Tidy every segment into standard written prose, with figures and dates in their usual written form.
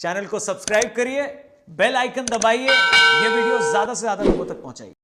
Channel को subscribe करिए, bell icon दबाइए, ये वीडियो ज्यादा से ज्यादा लोगों तक पहुंचाइए।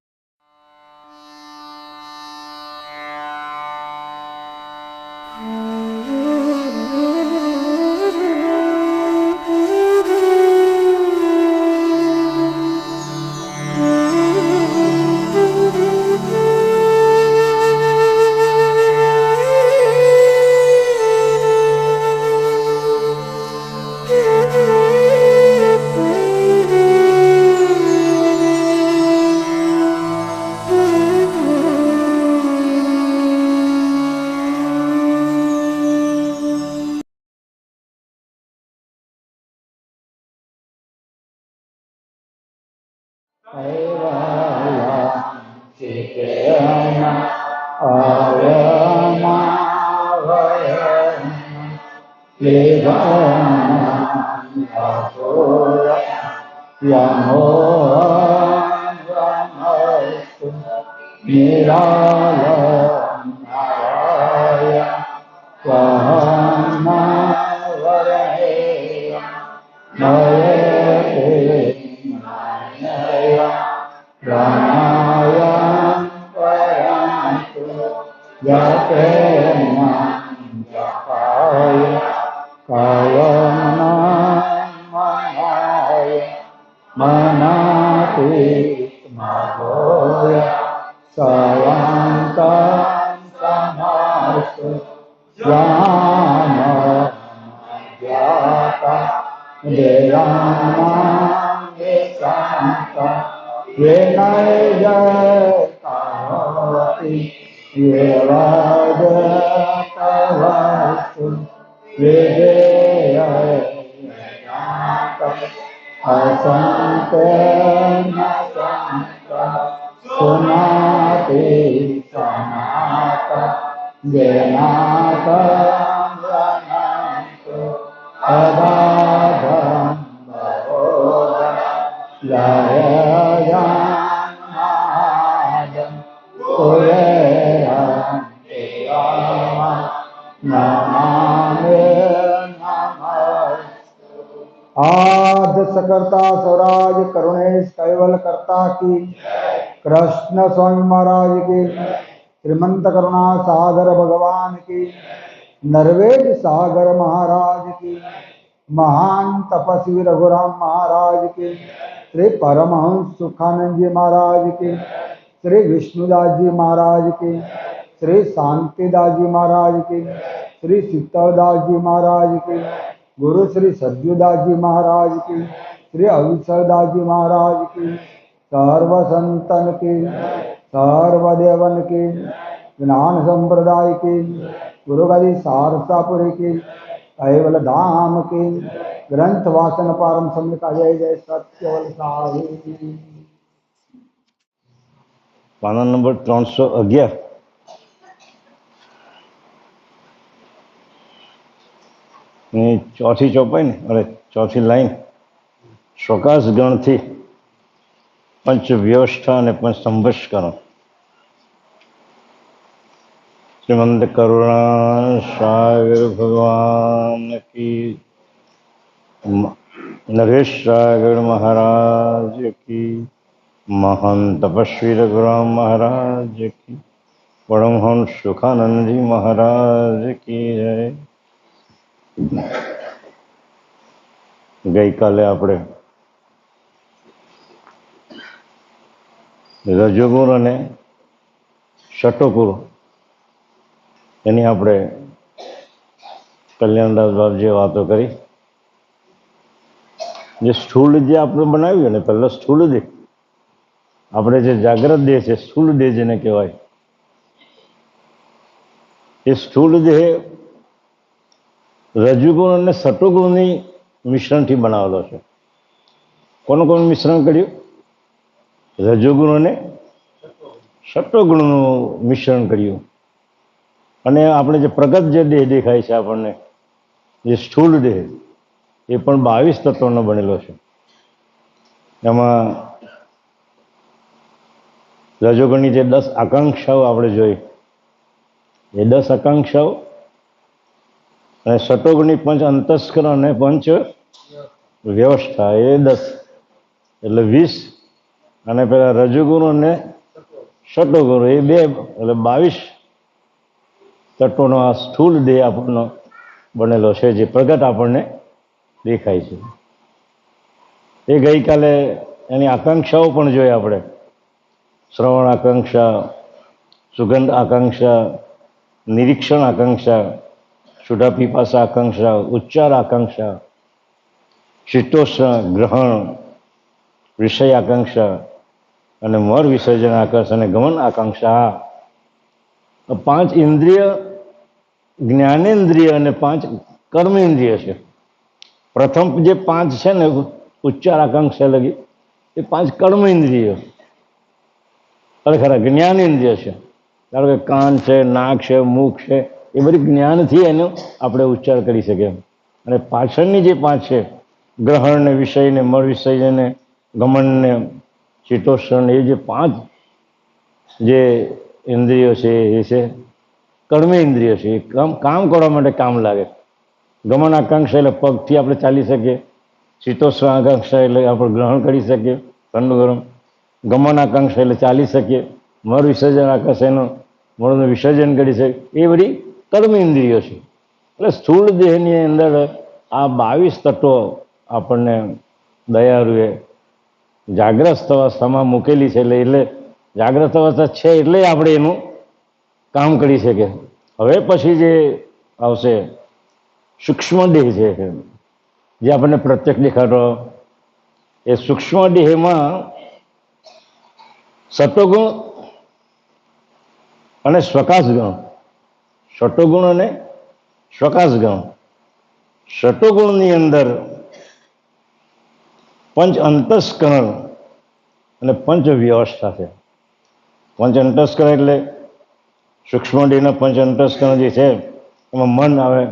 सकर्ता स्वराज करुणेश कैवल करता की कृष्ण स्वामी महाराज की श्रीमंत करुणा सागर भगवान की नरवेद सागर महाराज की महान तपस्वी रघुराम महाराज की श्री परमहंस सुखानंद जी महाराज की श्री विष्णुदास जी महाराज की श्री शांतिदास जी महाराज की श्री शीतलदास जी महाराज की गुरु श्री सज्जुदास जी महाराज की श्री अविचलदास जी महाराज की सर्व संतन की सर्वदेवन की ज्ञान संप्रदाय की गुरुगति सारसापुरी की कैवल धाम की ग्रंथ वासन पारम सम्यका जय जय सत्यवल साही। पाना नंबर 311 ની ચોથી ચોપાઈ ને અરે ચોથી લાઈન સ્વકાશ ગણથી પંચ વ્યવસ્થા અને પંચ સંભસ્કરણ શ્રીમંત કરુણા સાગર ભગવાન की नरेश सागर महाराज की महान तपस्वी रघुराम महाराज की परमहंस सुखानंद जी महाराज की जय। ગઈકાલે આપણે રજોગુણ અને ષટોગુણ એની આપણે કલ્યાણદાસ બાપજીએ વાતો કરી. જે સ્થૂળ દેહ આપણે બનાવ્યું ને પહેલાં સ્થૂળ દેહ, આપણે જે જાગ્રત દેહ છે સ્થૂળ દેહ જેને કહેવાય, એ સ્થૂળ દેહ રજોગુણ અને ષટોગુણની મિશ્રણથી બનાવેલો છે. કોનું કોનું મિશ્રણ કર્યું? રજોગુણ અને ષટોગુણનું મિશ્રણ કર્યું. અને આપણે જે પ્રગટ જે દેહ દેખાય છે આપણને, જે સ્થૂળ દેહ, એ પણ 22 તત્વોનો બનેલો છે. એમાં રજોગુણની જે 10 આકાંક્ષાઓ આપણે જોઈ, એ 10 આકાંક્ષાઓ અને ષટોગુણની પંચ અંતસ્કરણ અને પંચ વ્યવસ્થા એ 10 એટલે 20, અને પેલા રજોગુણ અને સટોગુણ એ 2 એટલે 22 તત્વોનો આ સ્થૂળ દેહ આપણનો બનેલો છે, જે પ્રગટ આપણને દેખાય છે. એ ગઈકાલે એની આકાંક્ષાઓ પણ જોઈ આપણે. શ્રવણ આકાંક્ષા, સુગંધ આકાંક્ષા, નિરીક્ષણ આકાંક્ષા, સુધા પીપાસા આકાંક્ષા, ઉચ્ચાર આકાંક્ષા, શીતોષ્ણ ગ્રહણ વિષય આકાંક્ષા, અને મર વિસર્જન આકાંક્ષા અને ગમન આકાંક્ષા. 5 ઇન્દ્રિય, જ્ઞાનેન્દ્રિય અને 5 કર્મેન્દ્રિય છે. પ્રથમ જે 5 છે ને ઉચ્ચાર આકાંક્ષા લગી, એ 5 કર્મેન્દ્રિય ખરેખર જ્ઞાનેન્દ્રિય છે. ધારો કે કાન છે, નાક છે, મુખ છે, એ બધી જ્ઞાનથી એનો આપણે ઉચ્ચાર કરી શકીએ. અને પાછળની જે 5 છે, ગ્રહણ ને વિષય ને મળ વિસર્જન ને ગમન ને શીતોષ્ણ, એ જે 5 જે ઇન્દ્રિયો છે એ છે કર્મેન્દ્રિય છે. એ કામ કરવા માટે કામ લાગે. ગમન આકાંક્ષા એટલે પગથી આપણે ચાલી શકીએ. શીતોષ્ણ આકાંક્ષા એટલે આપણે ગ્રહણ કરી શકીએ ઠંડુ ગરમ. ગમન આકાંક્ષા એટલે ચાલી શકીએ. મળ વિસર્જન આકાંક્ષા એનું મળનું વિસર્જન કરી શકીએ. એ બધી કર્મેન્દ્રિયો છે. એટલે સ્થૂળ દેહની અંદર આ 22 તત્વો આપણને દયાળુએ જાગ્રત અવસ્થામાં મૂકેલી છે. એટલે જાગ્રત અવસ્થા છે એટલે આપણે એનું કામ કરી શકીએ. હવે પછી જે આવશે સૂક્ષ્મ દેહ છે, જે આપણને પ્રત્યક્ષ દેખાતો, એ સૂક્ષ્મ દેહમાં સતોગુણ અને સ્વકાશ ગણ, સટોગુણ અને સ્વકાશ ગણ. સટોગુણની અંદર પંચ અંતસ્કરણ અને પંચ વ્યવસ્થા છે. પંચ અંતસ્કરણ એટલે સૂક્ષ્મ દેહના પંચ અંતસ્કરણ જે છે, એમાં મન આવે,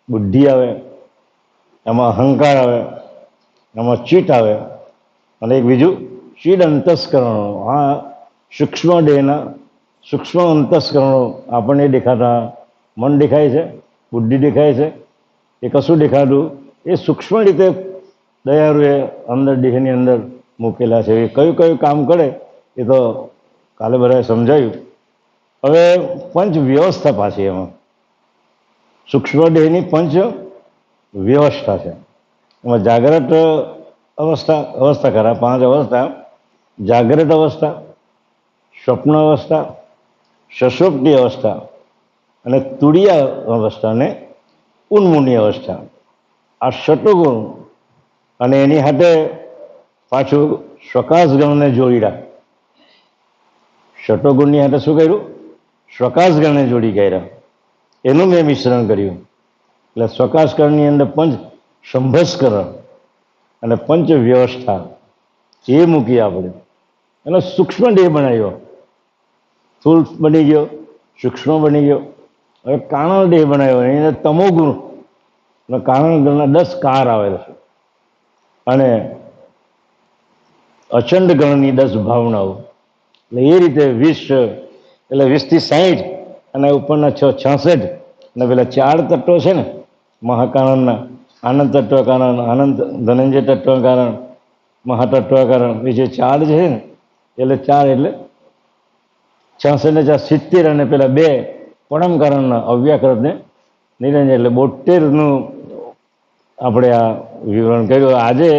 બુદ્ધિ આવે, એમાં અહંકાર આવે, એમાં ચિત્ત આવે, અને એક બીજું ચિદ અંતસ્કરણો. આ સૂક્ષ્મ દેહના સૂક્ષ્મ અંતસ્કરણો આપણને દેખાતા. મન દેખાય છે, બુદ્ધિ દેખાય છે, એ કશું દેખાતું, એ સૂક્ષ્મ રીતે દયાળુએ અંદર દેહની અંદર મૂકેલા છે. એ કયું કયું કામ કરે એ તો કાલે બધાએ સમજાયું. હવે પંચ વ્યવસ્થા પાછી એમાં સૂક્ષ્મ દેહની પંચ વ્યવસ્થા છે. એમાં જાગ્રત અવસ્થા ખરા 5 અવસ્થા: જાગ્રત અવસ્થા, સ્વપ્ન અવસ્થા, સુષુપ્તિ અવસ્થા, અને તુરીય અવસ્થા, અને ઉન્મૂની અવસ્થા. આ સટોગુણ અને એની સાથે પાછું સ્વકાશ ગણને જોડી રાખ. સટોગુણની સાથે શું કર્યું? સ્વકાશ ગણને જોડી કર્યા. એનું મેં મિશ્રણ કર્યું. એટલે સ્વકાશકરણની અંદર પંચ સંભસ્કરણ અને પંચ વ્યવસ્થા એ મૂકી આપણે. એનો સૂક્ષ્મ દેહ બનાવ્યો. સ્થૂળ બની ગયો, સૂક્ષ્મ બની ગયો. હવે કારણ દેહ બનાવ્યો. એની અંદર તમોગુણ અને કારણ ગણના 10 કાર આવેલા છે, અને અચંડ ગણની 10 ભાવનાઓ. એટલે એ રીતે 20 એટલે 20 થી 60, અને ઉપરના 66, અને પેલા 4 તત્વો છે ને મહાકારણના: આનંદ તત્વ કારણ, આનંદ ધનંજય તત્વ કારણ, મહાતત્વ કારણ. એ જે 4 છે ને, એટલે 4 એટલે 66 ને 4 70, અને પેલા 2 પરમ કારણના અવ્યાકૃત ને નિરંજન, એટલે 72નું આપણે આ વિવરણ કર્યું. આજે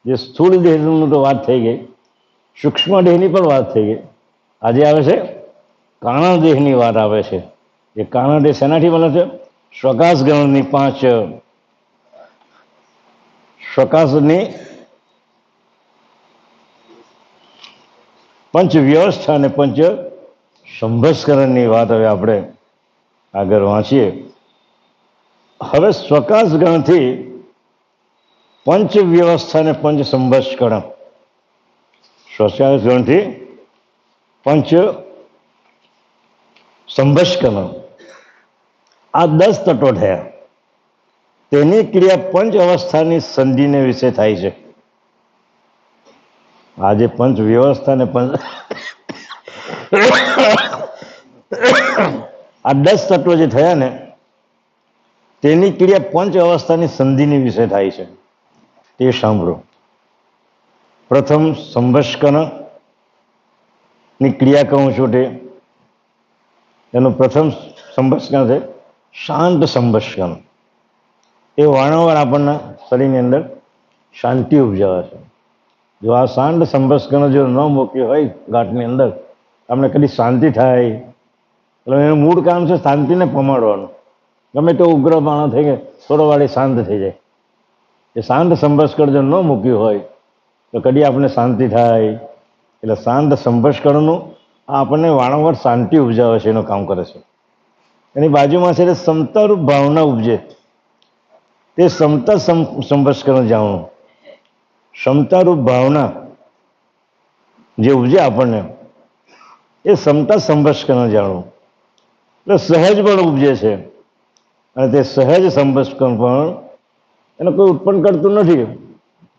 જે સ્થૂળ દેહનું તો વાત થઈ ગઈ, સૂક્ષ્મ દેહની પણ વાત થઈ ગઈ. આજે આવે છે કારણ દેહની વાત આવે છે. એ કારણ દેહ શેનાથી બને છે? સ્વકાશ ગણની 5 સ્વકાશની પંચ વ્યવસ્થા અને પંચ સંભસ્કરણની વાત હવે આપણે આગળ વાંચીએ. હવે સ્વકાશ ગણથી પંચ વ્યવસ્થા અને પંચ સંભસ્કરણ, સ્વકાશ ગણથી પંચ સંભસ્કરણ, આ 10 તત્વો થયા. તેની ક્રિયા પંચ અવસ્થાની સંધિને વિશે થાય છે. આ જે પંચ વ્યવસ્થા ને પંચ આ 10 તત્વો જે થયા ને, તેની ક્રિયા પંચ અવસ્થાની સંધિની વિશે થાય છે. તે સાંભળો. પ્રથમ સંભસ્કરની ક્રિયા કહું છું તે એનું પ્રથમ સંભસ્કન છે શાંત સંભસ્કન. એ વારંવાર આપણના શરીરની અંદર શાંતિ ઉપજાવે છે. જો આ શાંત સંભસ્કન જો ન મૂક્યું હોય ગાંઠની અંદર આપણે કદી શાંતિ થાય. એટલે એનું મૂળ કામ છે શાંતિને પમાડવાનું. ગમે તો ઉગ્ર માણસ થઈ ગયા થોડો વાળી શાંત થઈ જાય. એ શાંત સંભસ્કર જો ન મૂક્યું હોય તો કદી આપણે શાંતિ થાય. એટલે શાંત સંભસ્કરનું આપણને વારંવાર શાંતિ ઉપજાવે છે એનું કામ કરે છે. એની બાજુમાં છે તે સમતારૂપ ભાવના ઉપજે તે સમતા સંભસ્કર જાણવું. સમતારૂપ ભાવના જે ઉપજે આપણને એ સમતા સંભસ્કર જાણવું. એટલે સહજ પણ ઉપજે છે અને તે સહજ સંભસ્કર પણ એને કોઈ ઉત્પન્ન કરતું નથી.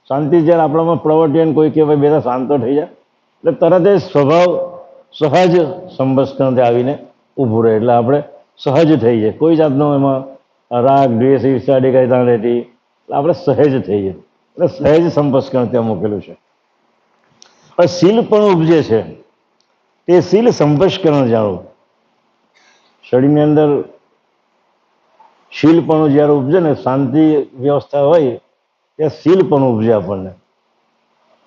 શાંતિ જ્યારે આપણામાં પ્રવર્તે ને કોઈ કહેવાય બેટા શાંત થઈ જાય એટલે તરત એ સ્વભાવ સહજ સંભસ્કર આવીને ઊભું રહે. એટલે આપણે સહજ થઈ જાય. કોઈ જાતનો એમાં રાગ દ્વેષ ઈર્ષા કઈ ત્યાં રહેતી. એટલે આપણે સહેજ થઈ જાય. એટલે સહેજ સંભસ્કર ત્યાં મૂકેલું છે. હવે શીલ પણ ઉપજે છે તે શીલ સંભસ્કર જાણવું. શરીરની અંદર શીલ પણ જ્યારે ઉપજે ને શાંતિ વ્યવસ્થા હોય ત્યાં શીલ પણ ઉપજે આપણને.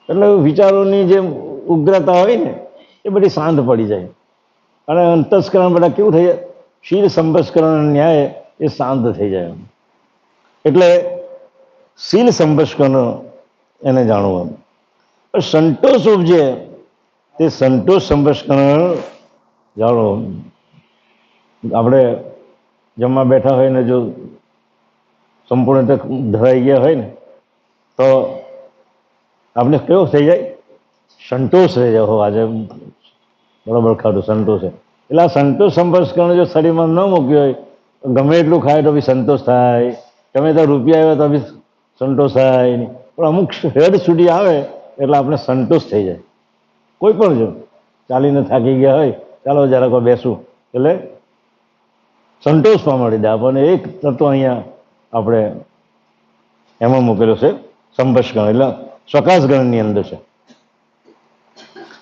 એટલે વિચારોની જે ઉગ્રતા હોય ને એ બધી શાંત પડી જાય અને અંતસ્કરણ બધા કેવું થઈ જાય શીલ સંભસ્કરણ ન્યાય એ શાંત થઈ જાય. એટલે શીલ સંભસ્કરણ એને જાણવું. સંતોષ ઉપજે તે સંતોષ સંભસ્કરણ જાણવું. આપણે જમવા બેઠા હોય ને જો સંપૂર્ણ ધરાઈ ગયા હોય ને તો આપણે કેવો થઈ જાય સંતોષ રહી જાય. હો આજે બરાબર ખાધું સંતોષ છે. એટલે આ સંતોષ સંભસ્કરણ જો શરીરમાં ન મૂક્યું હોય ગમે એટલું ખાય તો બી સંતોષ થાય. ગમે ત્યાં રૂપિયા આવ્યા તો બી સંતોષ થાય નહીં. પણ અમુક હેડ સુધી આવે એટલે આપણે સંતોષ થઈ જાય. કોઈ પણ જો ચાલીને થાકી ગયા હોય ચાલો જરાક બેસું એટલે સંતોષ પામી દે આપણને. એક તત્વ અહીંયા આપણે એમાં મૂકેલું છે સંભસ્કરણ એટલે સ્વકાશ ગણની અંદર છે.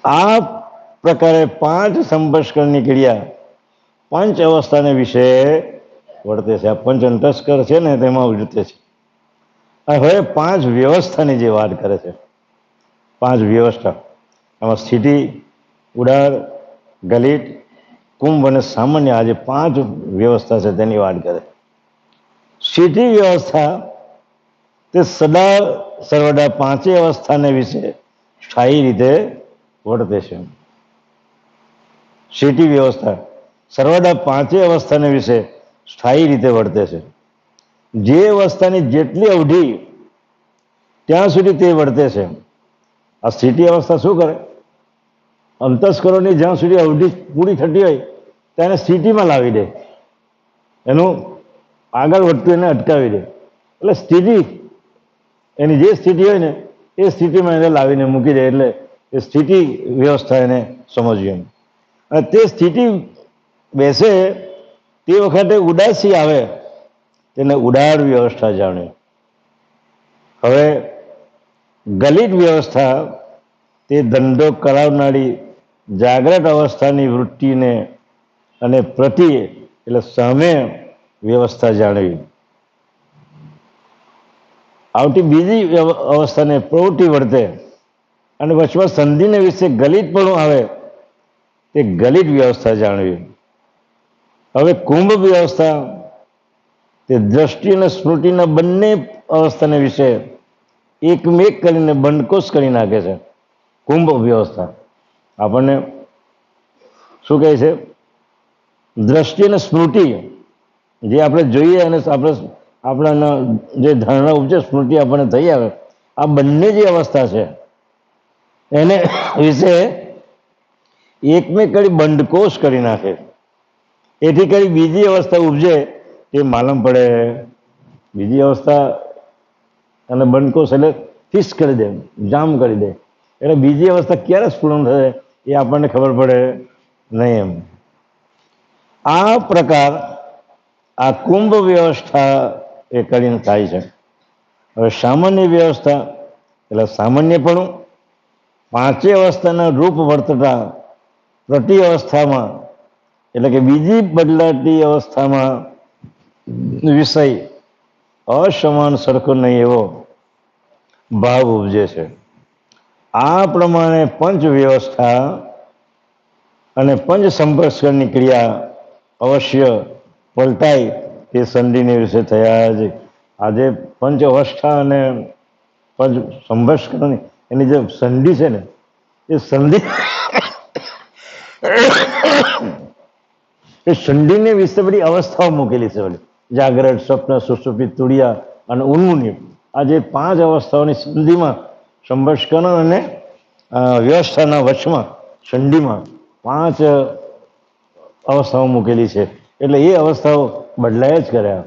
આ પ્રકારે 5 સંભસ્કરની ક્રિયા 5 અવસ્થાને વિશે વર્તે છે. આ પંચ અંતસ્કર છે ને તેમાં વર્તે છે. હવે 5 વ્યવસ્થાની જે વાત કરે છે 5 વ્યવસ્થા એમાં સ્થિતિ ઉડાર ગલિત કુંભ અને સામાન્ય આ જે 5 વ્યવસ્થા છે તેની વાત કરે. સ્થિતિ વ્યવસ્થા તે સદા સર્વદા 5 અવસ્થાને વિશે સ્થાયી રીતે વર્તે છે. સ્થિતિ વ્યવસ્થા સર્વદા 5 અવસ્થાને વિશે સ્થાયી રીતે વર્તે છે. જે અવસ્થાની જેટલી અવધિ ત્યાં સુધી તે વર્તે છે. આ સ્થિતિ અવસ્થા શું કરે અંતસ્કરોની જ્યાં સુધી અવધિ પૂરી થતી હોય તેને સ્થિતિમાં લાવી દે. એનું આગળ વધતું એને અટકાવી દે. એટલે સ્થિતિ એની જે સ્થિતિ હોય ને એ સ્થિતિમાં એને લાવીને મૂકી દે. એટલે એ સ્થિતિ વ્યવસ્થા એને સમજવી એમ. અને તે સ્થિતિ બેસે તે વખતે ઉદાસી આવે તેને ઉદાર વ્યવસ્થા જાણે. હવે ગલિત વ્યવસ્થા તે ધંધો કરાવનારી જાગ્રત અવસ્થાની વૃત્તિને અને પ્રતિ એટલે સામે વ્યવસ્થા જાણવી. આવતી બીજી અવસ્થાને પ્રવૃત્તિ વર્તે અને વચમાં સંધિને વિશે ગલિત પણ આવે તે ગલિત વ્યવસ્થા જાણવી. હવે કુંભ વ્યવસ્થા તે દ્રષ્ટિ અને સ્મૃતિના બંને અવસ્થાને વિશે એકમેક કરીને બંધકોષ કરી નાખે છે. કુંભ વ્યવસ્થા આપણને શું કહે છે દ્રષ્ટિ અને સ્મૃતિ જે આપણે જોઈએ અને આપણા જે ધારણા ઉપજે સ્મૃતિ આપણને થઈ આવે આ બંને જે અવસ્થા છે એને વિશે એકમેક કરી બંધકોષ કરી નાખે. એથી કરી બીજી અવસ્થા ઉપજે તે માલમ પડે. બીજી અવસ્થા અને બંધકોષ એટલે ફિક્સ કરી દે જામ કરી દે. એટલે બીજી અવસ્થા ક્યારે સ્ફુરણ થશે એ આપણને ખબર પડે નહીં એમ. આ પ્રકાર આ કુંભ વ્યવસ્થા એ કરીને થાય છે. હવે સામાન્ય વ્યવસ્થા એટલે સામાન્યપણું, પાંચે અવસ્થાના રૂપ વર્તતા પ્રતિ અવસ્થામાં એટલે કે બીજી બદલાતી અવસ્થામાં વિષય અસમાન સરખો નહીં એવો ભાવ ઉપજે છે. આ પ્રમાણે પંચ વ્યવસ્થા અને પંચ સંપર્ષણની ક્રિયા અવશ્ય પલટાય તે સંધિને વિશે થયા જ. આજે પંચ અવસ્થા અને પંચ સંપર્ષણ એની જે સંધિ છે ને એ સંધિ એ સંધિને વિશે બધી અવસ્થાઓ મૂકેલી છે. બધી જાગ્રત, સ્વપ્ન, સુષુપ્તિ, તુરિયા અને ઉન્મુની, આ જે પાંચ અવસ્થાઓની સંધિમાં સંભસ્કરણ અને વ્યવસ્થાના વચમાં સંધિમાં પાંચ અવસ્થાઓ મૂકેલી છે. એટલે એ અવસ્થાઓ બદલાય જ કર્યા.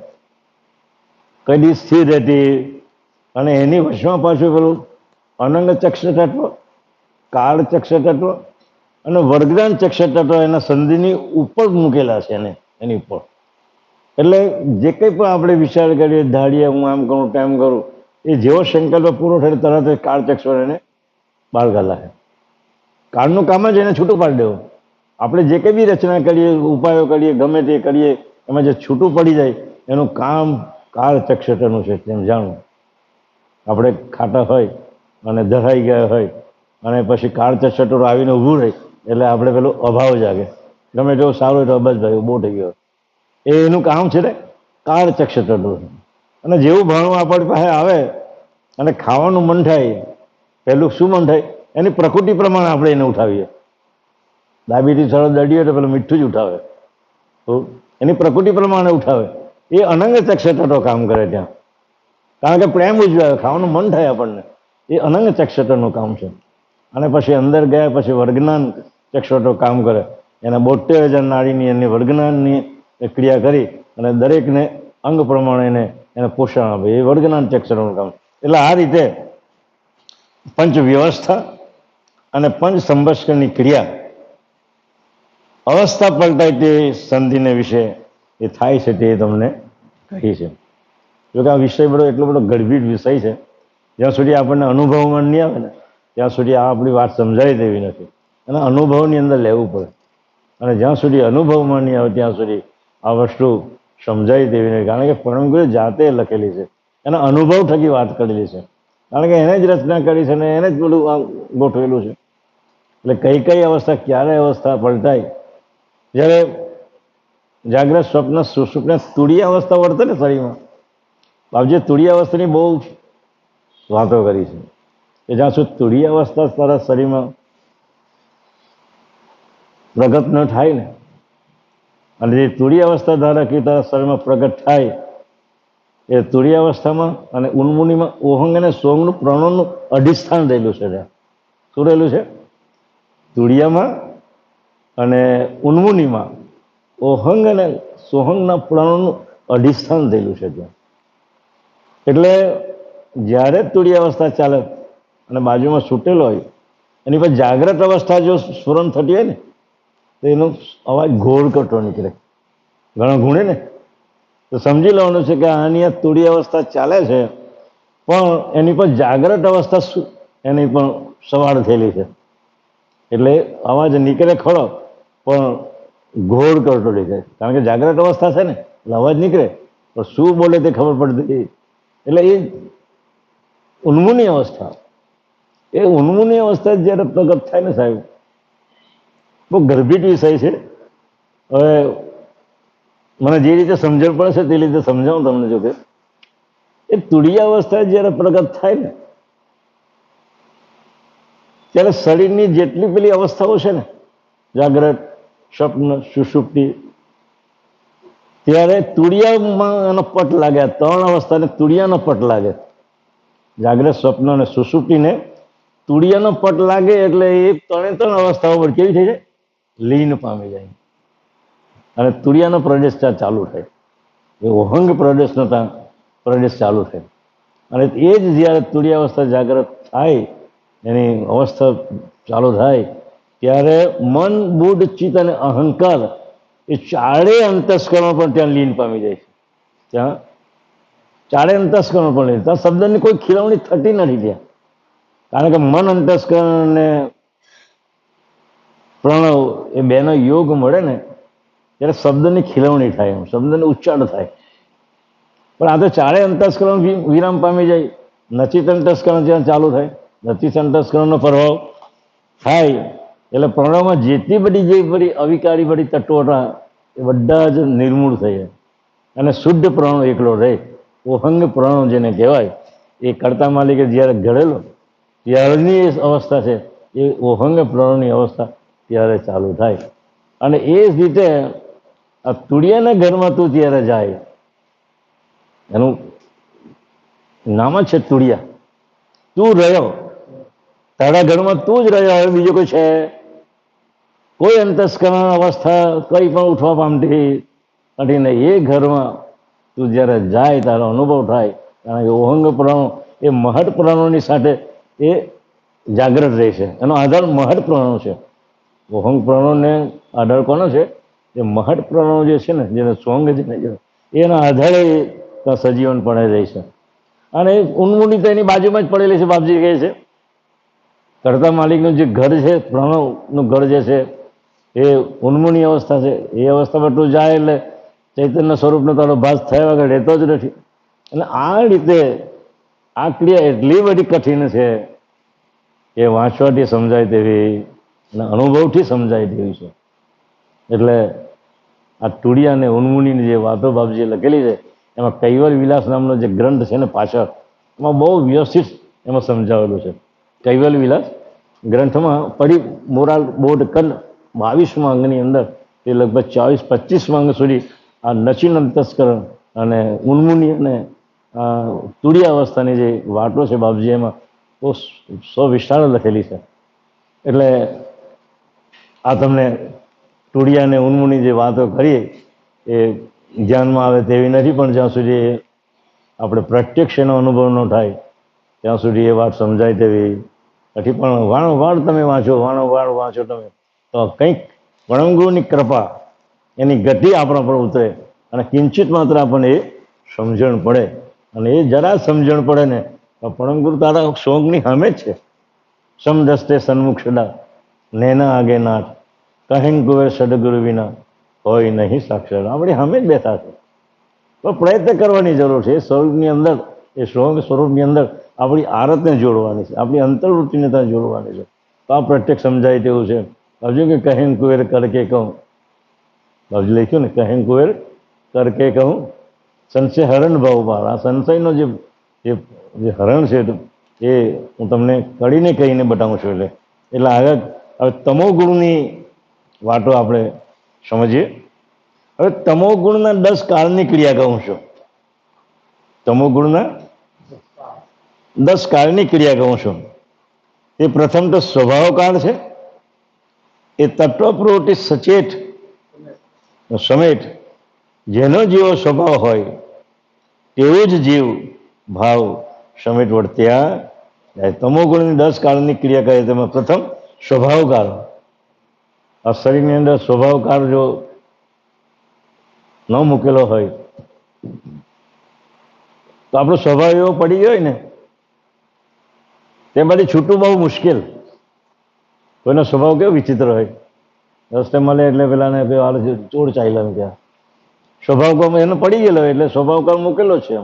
કદી સ્થિર રહેતી અને એની વચમાં પાછું પેલું અનંગ ચક્ષ તત્વ, કાળ ચક્ષ તત્વ અને વર્ગદાન ચક્ષ તત્વ એના સંધિની ઉપર મૂકેલા છે એની ઉપર. એટલે જે કંઈ પણ આપણે વિચાર કરીએ, ધારીએ હું આમ કરું તેમ કરું, એ જેવો સંકલ્પ પૂરો થાય તરત જ કાળ ચક્ષ એને બહાર કાઢે. કાળનું કામ જ એને છૂટું પાડી દેવું. આપણે જે કંઈ બી રચના કરીએ, ઉપાયો કરીએ, ગમે તે કરીએ, એમાં જે છૂટું પડી જાય એનું કામ કાળ ચક્ષટનું છે તેમ જાણવું. આપણે ખાતા હોય અને ધરાઈ ગયા હોય અને પછી કાળ ચક્ષટો આવીને ઊભું રહે એટલે આપણે પેલું અભાવ જાગે. ગમે તેવું સારું હોય તો બસ ભાઈ બહુ થઈ ગયો. એનું કામ છે ને કાળ ચક્ષટનું. અને જેવું ભાણું આપણી પાસે આવે અને ખાવાનું મન થાય, પહેલું શું મન થાય? એની પ્રકૃતિ પ્રમાણે આપણે એને ઉઠાવીએ. ડાયાબિટીસ વાળો દર્દી હોય તો પેલું મીઠું જ ઉઠાવે, તો એની પ્રકૃતિ પ્રમાણે ઉઠાવે. એ અનંગ ચક્ષટો કામ કરે ત્યાં, કારણ કે પ્રેમ ઉજવાય, ખાવાનું મન થાય આપણને. એ અનંગ ચક્ષટોનું કામ છે. અને પછી અંદર ગયા પછી વર્ગનાન ચક્ષટો કામ કરે. એના 72,000 નાડીની એની વર્ગનાનની ક્રિયા કરી અને દરેકને અંગ પ્રમાણે એને પોષણ આપે. એ વર્ગનાન ચક્ષટોનું કામ. એટલે આ રીતે પંચ વ્યવસ્થા અને પંચ સંભસ્કરની ક્રિયા અવસ્થા પલટાય તે સંધિને વિશે એ થાય છે તે તમને કહી છે. જોકે આ વિષય એટલો બધો ગર્ભીર વિષય છે, જ્યાં સુધી આપણને અનુભવમાં નહીં આવે ને ત્યાં સુધી આ આપણી વાત સમજાય તેવી નથી. અને અનુભવની અંદર લેવું પડે. અને જ્યાં સુધી અનુભવમાં નહીં આવે ત્યાં સુધી આ વસ્તુ સમજાય તેવી નથી. કારણ કે પરમગુરુએ જાતે લખેલી છે, એના અનુભવ થકી વાત કરેલી છે. કારણ કે એને જ રચના કરી છે અને એને જ બધું ગોઠવેલું છે. એટલે કઈ કઈ અવસ્થા ક્યારે અવસ્થા પલટાય, જ્યારે જાગ્રત, સ્વપ્ન, સુષુપ્ત તુરીય અવસ્થા વર્તે ને શરીરમાં. બાપજીએ તુરીય અવસ્થાની બહુ વાતો કરી છે કે જ્યાં સુધી તુરીય અવસ્થા તારા શરીરમાં પ્રગટ ન થાય ને, અને જે તુરીય અવસ્થા ધારા કે તારા શરીરમાં પ્રગટ થાય, એ તુરીય અવસ્થામાં અને ઉન્મુનિમાં ઓહંગ અને સોંગનું પ્રણવનું અધિષ્ઠાન રહેલું છે. ત્યાં શું રહેલું છે? તુરિયામાં અને ઉન્મુનિમાં ઓહંગ અને સોહંગના પ્રણવનું અધિષ્ઠાન થયેલું છે ત્યાં. એટલે જ્યારે તુરીય અવસ્થા ચાલે અને બાજુમાં છૂટેલો હોય એની પર જાગ્રત અવસ્થા જો સ્ફુરણ થતી હોય ને તો એનો અવાજ ઘોળ કરતો નીકળે, ઘણો ગુણે ને. તો સમજી લેવાનું છે કે આની આ તુરીય અવસ્થા ચાલે છે, પણ એની પર જાગ્રત અવસ્થા એની પણ સવાર થયેલી છે. એટલે અવાજ નીકળે ખરો પણ ઘોળ કરતો દેખાય. કારણ કે જાગ્રત અવસ્થા છે ને એટલે અવાજ નીકળે પણ શું બોલે તે ખબર પડતી. એટલે એ ઉન્મુની અવસ્થા, એ ઉન્મુની અવસ્થા જ્યારે પ્રગટ થાય ને સાહેબ, બહુ ગર્ભિત વિષય છે. હવે મને જે રીતે સમજણ પડે છે તે રીતે સમજાવું તમને. જો કે એ તુરીય અવસ્થા જ્યારે પ્રગટ થાય ને ત્યારે શરીરની જેટલી પેલી અવસ્થાઓ છે ને, જાગ્રત, સ્વપ્ન, સુષુપ્તિ, ત્યારે તુરિયામાં એનો પટ લાગે. આ ત્રણ અવસ્થાને તુરિયાનો પટ લાગે. જાગ્રત, સ્વપ્ન અને સુષુપ્તિને તુરિયાનો પટ લાગે એટલે એ ત્રણ અવસ્થાઓ પર કેવી થઈ જાય? લીન પામી જાય. અને તુરિયાનો પ્રદેશ ત્યાં ચાલુ થાય. એ ઓહંગ પ્રદેશનો ત્યાં પ્રદેશ ચાલુ થાય. અને એ જ જ્યારે તુરિય અવસ્થા જાગ્રત થાય, એની અવસ્થા ચાલુ થાય ત્યારે મન, બુદ્ધ, ચિત્ત અને અહંકાર એ ચારેય અંતસ્કરણ પણ ત્યાં લીન પામી જાય છે. ત્યાં ચારે અંતસ્કરણ પડે તો શબ્દની કોઈ ખીલવણી થતી નથી ત્યાં, કારણ કે મન અંતસ્કરણ ને પ્રણવ એ બેનો યોગ મળે ને ત્યારે શબ્દની ખીલવણી થાય, એમ શબ્દને ઉચ્ચાર થાય. પણ આ તો ચારે અંતસ્કરણ વિરામ પામી જાય, નચિત અંતસ્કરણ જ્યાં ચાલુ થાય, નચિત અંતસ્કરણનો પ્રભાવ થાય એટલે પ્રણવમાં જેટલી બધી જે બધી અવિકારી બધી તત્વો હતા એ બધા જ નિર્મૂળ થઈ જાય અને શુદ્ધ પ્રણવ એકલો રહે. ઓહંગ પ્રણવ જેને કહેવાય એ કર્તા માલિકે જ્યારે ઘડેલો ત્યારની એ અવસ્થા છે એ ઓહંગ પ્રણવની અવસ્થા ત્યારે ચાલુ થાય. અને એ જ રીતે આ તુડિયાના ઘરમાં તું ત્યારે જાય, એનું નામ જ છે તુડિયા. તું રહ્યો, તારા ઘરમાં તું જ રહ્યો, હવે બીજું કોઈ છે? કોઈ અંતસ્કરણ અવસ્થા કઈ પણ ઉઠવા પામતી નથી ને. એ ઘરમાં તું જ્યારે જાય તારો અનુભવ થાય, કારણ કે ઓહંગ પ્રણવ એ મહટ પ્રણવની સાથે એ જાગ્રત રહે છે. એનો આધાર મહટ પ્રણવ છે. ઓહંગ પ્રણવને આધાર કોનો છે? એ મહટ પ્રણવ જે છે ને, જેને સોંગ છે એના આધારે સજીવન પડે રહે છે. અને ઉન્મૂની તો એની બાજુમાં જ પડેલી છે. બાપજી કહે છે કર્તા માલિકનું જે ઘર છે, પ્રણવનું ઘર જે છે એ ઉન્મૂની અવસ્થા છે. એ અવસ્થા પર તું જાય એટલે ચૈતન્ય સ્વરૂપનો તારો ભાસ થયા વગર રહેતો જ નથી. અને આ રીતે આ ક્રિયા એટલી બધી કઠિન છે કે વાંચવાથી સમજાય તેવી અને અનુભવથી સમજાય તેવી છે. એટલે આ તુડિયા અને ઉન્મૂનીની જે વાતો બાપજીએ લખેલી છે એમાં કૈવલ વિલાસ નામનો જે ગ્રંથ છે ને પાછળ, એમાં બહુ વ્યવસ્થિત એમાં સમજાવેલું છે. કૈવલ વિલાસ ગ્રંથમાં પડી મોરાલ બોધ કંદ 22મા અંગની અંદર એ લગભગ 24-25મા અંગ સુધી આ નચીન અંતસ્કરણ અને ઉન્મૂની અને તુડિયા અવસ્થાની જે વાતો છે બાપજી એમાં બહુ સવિસ્તાર લખેલી છે. એટલે આ તમને તુડિયા અને ઉન્મૂની જે વાતો કરીએ એ ધ્યાનમાં આવે તેવી નથી, પણ જ્યાં સુધી આપણે પ્રત્યક્ષ એનો અનુભવ ન થાય ત્યાં સુધી એ વાત સમજાય તેવી નથી. પણ વારંવાર તમે વાંચો તમે તો કંઈક પરમગુરુની કૃપા એની ગતિ આપણા પર ઉતરે અને કિંચિત માત્ર આપણને એ સમજણ પડે. અને એ જરા સમજણ પડે ને તો પરમગુરુ તારા સોંગની સામે જ છે. સમદસ્તે સન્મુખ સદા નૈના આગે નાથ, કહેન કુવે સદગુરુ વિના હોય નહીં સાક્ષર. આપણી સામે જ બેઠા છે, તો પ્રયત્ન કરવાની જરૂર છે. એ સ્વરૂપની અંદર, એ સોંગ સ્વરૂપની અંદર આપણી આરતને જોડવાની છે, આપણી અંતર્વૃત્તિને ત્યાં જોડવાની છે. તો આ પ્રત્યક્ષ સમજાય તેવું છે. હજુ કે કહેન કુવેર કરકે કહું, હજુ લખ્યું ને કહેન કુવેર કરકે કહું સંશય હરણ ભાવ પાર. આ સંશયનો જે હરણ છે એ હું તમને કડીને કહીને બતાવું છું. એટલે આગળ હવે તમો ગુણની વાતો આપણે સમજીએ. હવે તમો ગુણના 10 કાળની ક્રિયા કહું છું. તમો ગુણના 10 કાળની ક્રિયા કહું છું. એ પ્રથમ તો સ્વભાવ કાળ છે. એ તત્વ પ્રવૃત્તિ સચેત સમેત જેનો જેવો સ્વભાવ હોય તેવો જ જીવ ભાવ સમેત વર્ત્યા જાય. તમો ગુણની 10 કાળની ક્રિયા કહે તેમાં પ્રથમ સ્વભાવ કાળ. આ શરીરની અંદર સ્વભાવ કાળ જો ન મૂકેલો હોય તો આપણો સ્વભાવ એવો પડી ગયો હોય ને તેમાંથી છૂટવું બહુ મુશ્કેલ. કોઈનો સ્વભાવ કેવો વિચિત્ર હોય, રસ્તે મળે એટલે પેલાને ચોર ચાલ્યા ત્યાં સ્વભાવ કાળ એનો પડી ગયેલો એટલે સ્વભાવ કાળ મૂકેલો છે.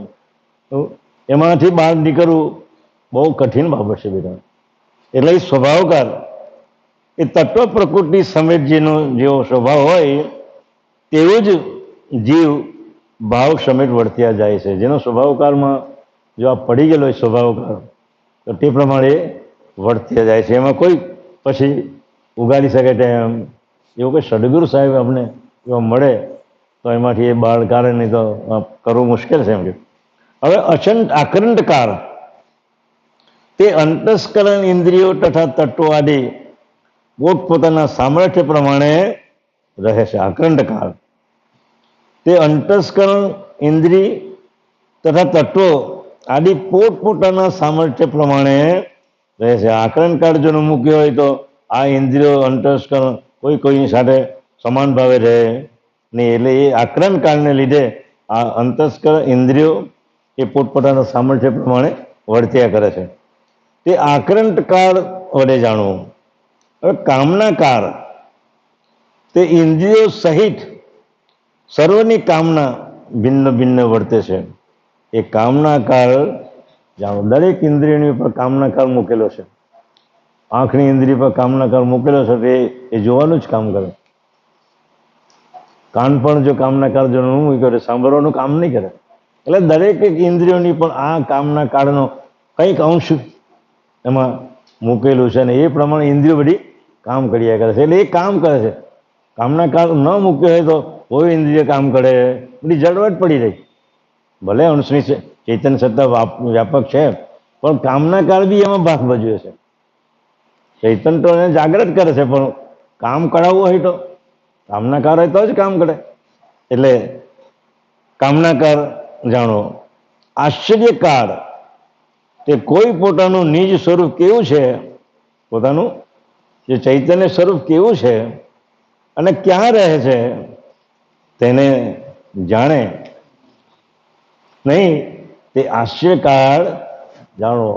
એમાંથી બહાર નીકળવું બહુ કઠિન બાબત છે બેટા. એટલે એ સ્વભાવ કાળ એ તત્વ પ્રકૃતિ સમેત જેવો સ્વભાવ હોય તેવું જ જીવ ભાવ સમેત વર્ત્યા જાય છે. જેનો સ્વભાવકાળમાં જો આ પડી ગયેલો હોય સ્વભાવકાળ તો તે પ્રમાણે વર્ત્યા જાય છે. એમાં કોઈ પછી ઉગાડી શકે તેમ એવું કોઈ સદગુરુ સાહેબ આપણે એવા મળે તો એમાંથી એ બહાર કાઢે, નહીં તો કરવું મુશ્કેલ છે એમ કે. હવે આક્રંદ કાળ તે અંતસ્કરણ ઇન્દ્રિયો તથા તત્વો આદિ પોતપોતાના સામર્થ્ય પ્રમાણે રહે છે. આક્રંદ કાળ તે અંતસ્કરણ ઇન્દ્રિય તથા તત્વો આદિ પોતપોતાના સામર્થ્ય પ્રમાણે રહે છે. આક્રંદ કાળ જો મૂક્યો હોય તો આ ઇન્દ્રિયો અંતસ્કરણ કોઈની સાથે સમાન ભાવે રહે નહીં. એટલે એ આક્રંદ કાળને લીધે આ અંતસ્કરણ ઇન્દ્રિયો એ પોતપોતાના સામર્થ્ય પ્રમાણે વર્ત્યા કરે છે. તે આક્રંત કાળ વડે જાણવું. હવે કામના કાળ તે ઇન્દ્રિયો સહિત સર્વની કામના ભિન્ન ભિન્ન વર્તે છે. એ કામના કાળ જાણો. દરેક ઇન્દ્રિયની ઉપર કામના કાળ મૂકેલો છે. આંખની ઇન્દ્રિય પર કામના કાળ મૂકેલો છે, તે એ જોવાનું જ કામ કરે. કાન પણ જો કામના કાળ જો ન મૂક્યો સાંભળવાનું કામ નહીં કરે. એટલે દરેક ઇન્દ્રિયોની પણ આ કામના કાળનો કંઈક અંશ એમાં મૂકેલું છે, અને એ પ્રમાણે ઇન્દ્રિયો બધી કામ કર્યા કરે છે. એટલે એ કામ કરે છે. કામના કાળ ન મૂક્યો હોય તો કોઈ ઇન્દ્રિય કામ કરે, બધી જળવટ પડી રહી. ભલે અંશની ચૈતન્ય સત્તા વ્યાપક છે, પણ કામના કાળ બી એમાં ભાગ ભજવે છે. ચૈતન્ય તો એને જાગૃત કરે છે, પણ કામ કરાવવું હોય તો કામના કાળ હોય તો જ કામ કરે. એટલે કામના કાળ જાણો. આશ્ચર્યકાળ તે કોઈ પોતાનું નિજ સ્વરૂપ કેવું છે, પોતાનું જે ચૈતન્ય સ્વરૂપ કેવું છે અને ક્યાં રહે છે તેને જાણે નહીં. તે આશ્ચર્યકાળ જાણો.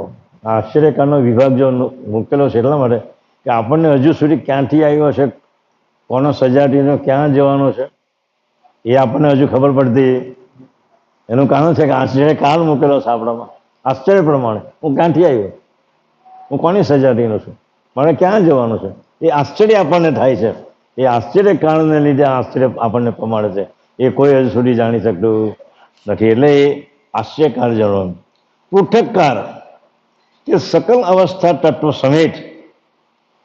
આશ્ચર્યકાળનો વિભાગ જો મૂકેલો છે એટલા માટે કે આપણને હજુ સુધી ક્યાંથી આવ્યો છે, કોનો સજાતીનો ક્યાં જવાનો છે એ આપણને હજુ ખબર પડતી. એનું કારણ છે કે આશ્ચર્યકાળ મૂકેલો છે આપણામાં. આશ્ચર્ય પ્રમાણે હું ક્યાંથી આવ્યો, હું કોની સજાતીનો છું, મારે ક્યાં જવાનું છે, એ આશ્ચર્ય આપણને થાય છે. એ આશ્ચર્ય કાળને લીધે આશ્ચર્ય આપણને પમાડે છે. એ કોઈ હજુ સુધી જાણી શકતું નથી. એટલે એ આશ્ચર્યકાળ જાણવાનું. પૃથક્કાળ કે સકલ અવસ્થા તત્વ સમેત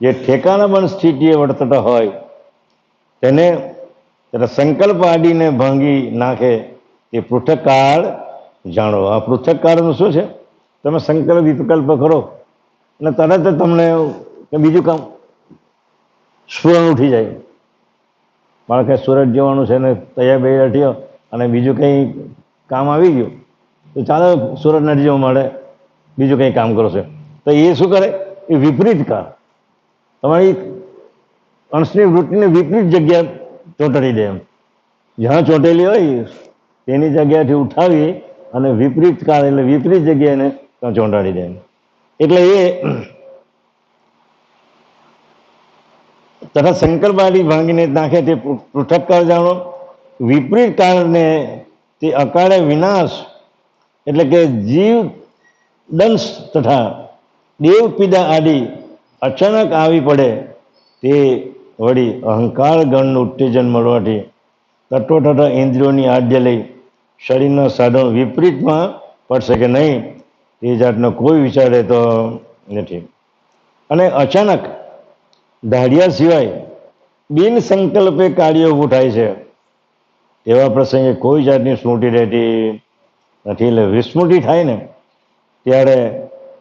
જે ઠેકાણા બંધ સ્થિતિએ વર્તતા હોય તેને સંકલ્પ આદિને ભાંગી નાખે એ પૃથક્કાળ જાણો. આ પૃથક્કાળનું શું છે? તમે સંકલ્પ વિકલ્પ કરો અને તરત જ તમને બીજું કામ સ્ફુરણ ઉઠી જાય. મારે કંઈ સુરત જવાનું છે ને તૈયાર બે થયો અને બીજું કંઈ કામ આવી ગયું તો ચાલો સુરત નથી જવું મળે, બીજું કંઈ કામ કરો છે. તો એ શું કરે? એ વિપરીત કાળ. તમારી અંશની વૃત્તિને વિપરીત જગ્યા ચોંટાડી દે. એમ જ્યાં ચોંટેલી હોય તેની જગ્યાથી ઉઠાવી અને વિપરીત કાળ એટલે વિપરીત જગ્યાએ ત્યાં ચોંટાડી દે. એટલે એ તથા સંકલ્પ આદિ ભાંગીને નાખે તે પૃથક કાળ જાણો. વિપરીત કાળને તે અકાળે વિનાશ એટલે કે જીવ દંશ તથા દેવ પીડા આદિ અચાનક આવી પડે તે વળી અહંકાર ગણનું ઉત્તેજન મળવાથી તત્વો તથા ઇન્દ્રિયોની આજ્ઞા લઈ શરીરના સાધનો વિપરીતમાં પડશે કે નહીં તે જાતનો કોઈ વિચાર રહેતો નથી. અને અચાનક ધાર્યા સિવાય બિન સંકલ્પે કાર્ય ઊભું થાય છે એવા પ્રસંગે કોઈ જાતની સ્મૃતિ રહેતી નથી. એટલે વિસ્મૃતિ થાય ને ત્યારે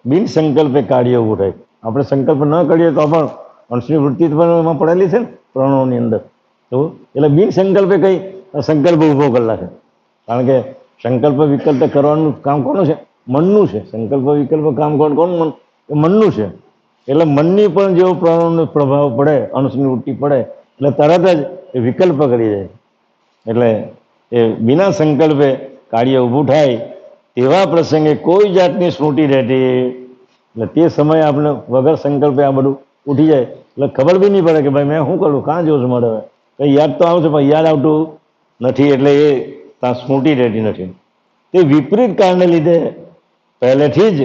બિન સંકલ્પે કાર્ય ઊભું થાય. આપણે સંકલ્પ ન કરીએ તો પણ અંશની વૃત્તિ પણ એમાં પડેલી છે ને પ્રણોની અંદર. તો એટલે બિન સંકલ્પે કંઈ સંકલ્પ ઊભો કરેલા છે. કારણ કે સંકલ્પ વિકલ્પ કરવાનું કામ કોનું છે? મનનું છે. સંકલ્પ વિકલ્પ કામ કોનું? મનનું છે. એટલે મનની પણ જેવો પ્રાણોનો પ્રભાવ પડે, અંશની વૃત્તિ પડે એટલે તરત જ એ વિકલ્પ કરી જાય. એટલે એ બિના સંકલ્પે કાર્ય ઊભું થાય તેવા પ્રસંગે કોઈ જાતની સ્મૃતિ રહેતી. એટલે તે સમયે આપણે વગર સંકલ્પે આ બધું ઉઠી જાય એટલે ખબર બી નહીં પડે કે ભાઈ મેં શું કરું, કાં જોશ મળે. હવે કંઈ યાદ તો આવશે પણ યાદ આવતું નથી. એટલે એ ત્યાં સ્મૃતિ રહેતી નથી. તે વિપરીત કારણને લીધે પહેલેથી જ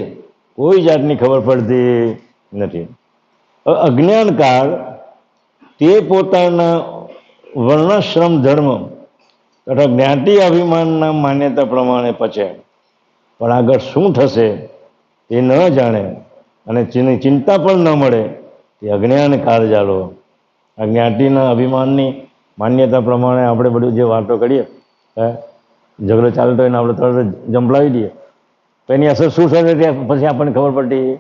કોઈ જાતની ખબર પડતી નથી. અજ્ઞાન કાળ તે પોતાના વર્ણાશ્રમ ધર્મ તથા જ્ઞાતિ અભિમાનના માન્યતા પ્રમાણે પચે, પણ આગળ શું થશે એ ન જાણે અને ચિંતા પણ ન મળે તે અજ્ઞાન કાળ જાળવો. આ જ્ઞાતિના અભિમાનની માન્યતા પ્રમાણે આપણે બધું જે વાતો કરીએ, ઝઘડો ચાલતો હોય ને આપણે તરત જંપલાવી દઈએ તો એની અસર શું થશે ત્યાં પછી આપણને ખબર પડતી.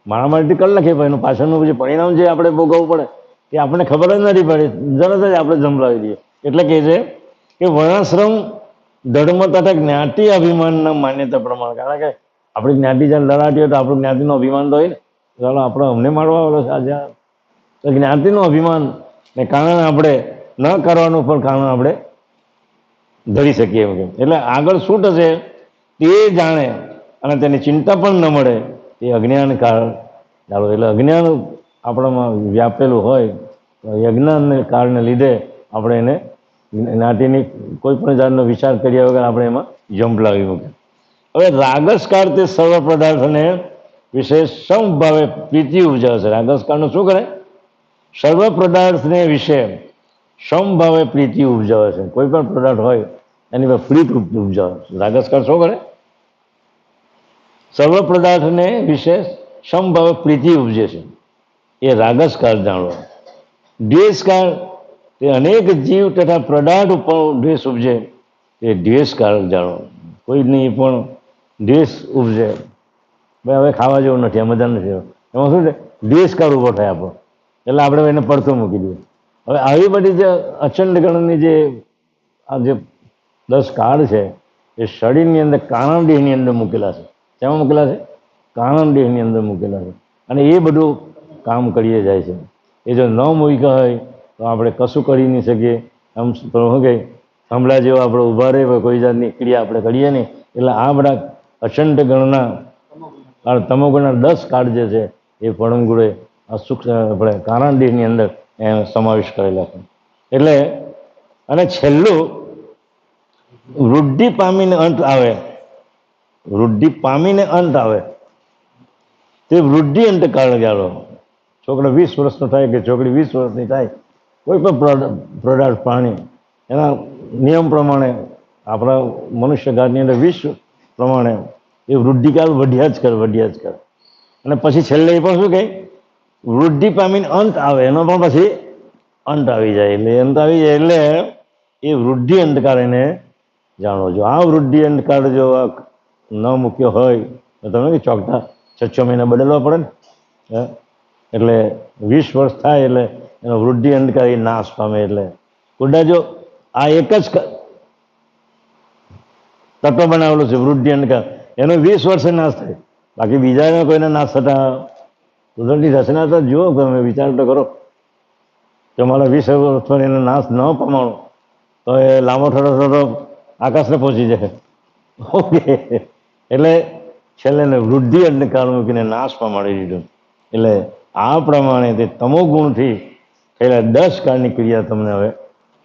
મારામારી કરી લખીએ પણ એનું પાછળનું જે પરિણામ જે આપણે ભોગવવું પડે તે આપણને ખબર જ નથી પડે, તરત જ આપણે જંપલાવી દઈએ. એટલે કહે છે કે વર્ણાશ્રમ ધર્મ તથા જ્ઞાતિ અભિમાનના માન્યતા પ્રમાણે. કારણ કે આપણી જ્ઞાતિ જ્યારે લડાતી હોય તો આપણું જ્ઞાતિનું અભિમાન તો હોય ને, ચાલો આપણે અમને મારવા આવેલો છે આજે. તો જ્ઞાતિનું અભિમાન ને કારણે આપણે ન કરવાનું પણ કારણ આપણે ધરી શકીએ એમ. એટલે આગળ શું થશે તે જાણે અને તેની ચિંતા પણ ન મળે તે અજ્ઞાન કાળ જાળો. એટલે અજ્ઞાન આપણામાં વ્યાપેલું હોય તો અજ્ઞાનને કાળને લીધે આપણે એને જ્ઞાતિની કોઈ પણ જાતનો વિચાર કર્યા વગર આપણે એમાં જંપ લાવી મૂકે. હવે રાગસકાળ તે સર્વ પદાર્થને વિશે સમભાવે પ્રીતિ ઉપજાવે છે. રાગસકાળનું શું કરે? સર્વ પદાર્થને વિશે સમભાવે પ્રીતિ ઉપજાવે છે. કોઈ પણ પદાર્થ હોય એની પર પ્રીત ઉપજાવે છે. રાગસકાળ શું કરે? સર્વ પદાર્થને વિશે સમભાવે પ્રીતિ ઉપજે છે. એ રાગસકાળ જાણવો. દ્વેષકાળ તે અનેક જીવ તથા પદાર્થ ઉપર દ્વેષ ઉપજે એ દ્વેષકાળ જાણવો. કોઈની પણ દ્વેષ ઉપજે, ભાઈ હવે ખાવા જેવું નથી, આ મજા નથી, એમાં શું છે? દ્વેષકાળ ઉભો થાય આપણો, એટલે આપણે એને પડતો મૂકી દઈએ. હવે આવી બધી જે અચંડ ગણની જે આ જે 10 કાળ છે એ શરીરની અંદર કારણ દેહની અંદર મૂકેલા છે. શેમાં મૂકેલા છે? કારણ દેહની અંદર મૂકેલા છે. અને એ બધું કામ કરીએ જાય છે. એ જો ન મૂક્યા હોય તો આપણે કશું કરી નહીં શકીએ. આમ શું કહે, થાંભલા જેવો આપણે ઊભા રહે, કોઈ જાતની ક્રિયા આપણે કરીએ નહીં. એટલે આ બધા અચંડ ગણના તમોગુણના 10 કાળ જે છે એ પરમ ગુરુએ આ સૂક્ષ્મ આપણે કારણ દેહની અંદર સમાવેશ કરેલા છે. એટલે અને છેલ્લું વૃદ્ધિ પામીને અંત આવે. વૃદ્ધિ પામીને અંત આવે તે વૃદ્ધિ અંત કાળ ગાળો. છોકરો 20 વર્ષનો થાય કે છોકરી 20 વર્ષની થાય, કોઈ પણ પદાર્થ પ્રાણી એના નિયમ પ્રમાણે આપણા મનુષ્ય ગાળની અંદર 20 પ્રમાણે એ વૃદ્ધિકાળ વધ્યા જ કરે. અને પછી છેલ્લે એ પણ શું કહે? વૃદ્ધિ પામીને અંત આવે, એનો પણ પછી અંત આવી જાય. એટલે અંત આવી જાય એટલે એ વૃદ્ધિ અંતકાળ એને જાણવો. જો આ વૃદ્ધિ અંતકાળ જો ન મૂક્યો હોય તો તમને ચોકતા 6 મહિના બદલવા પડે ને. એટલે 20 વર્ષ થાય એટલે એનો વૃદ્ધિ અંતકાળ એ નાશ પામે. એટલે કુડા જો આ એક જ તત્વ બનાવેલું છે વૃદ્ધિ અંતકાળ, એનો 20 વર્ષે નાશ થાય, બાકી બીજાને કોઈને નાશ થતા કુદરતી રચના તો જુઓ, તમે વિચાર તો કરો કે મારા 20 વર્ષ પર એનો નાશ ન પામવાનો તો એ લાંબો થોડો આકાશને પહોંચી જાય. ઓકે, એટલે છેલ્લે વૃદ્ધિ અંતકાળ મૂકીને નાશ પામાડી દીધું. એટલે આ પ્રમાણે તે તમોગુણથી થયેલા 10 કાળની ક્રિયા તમને હવે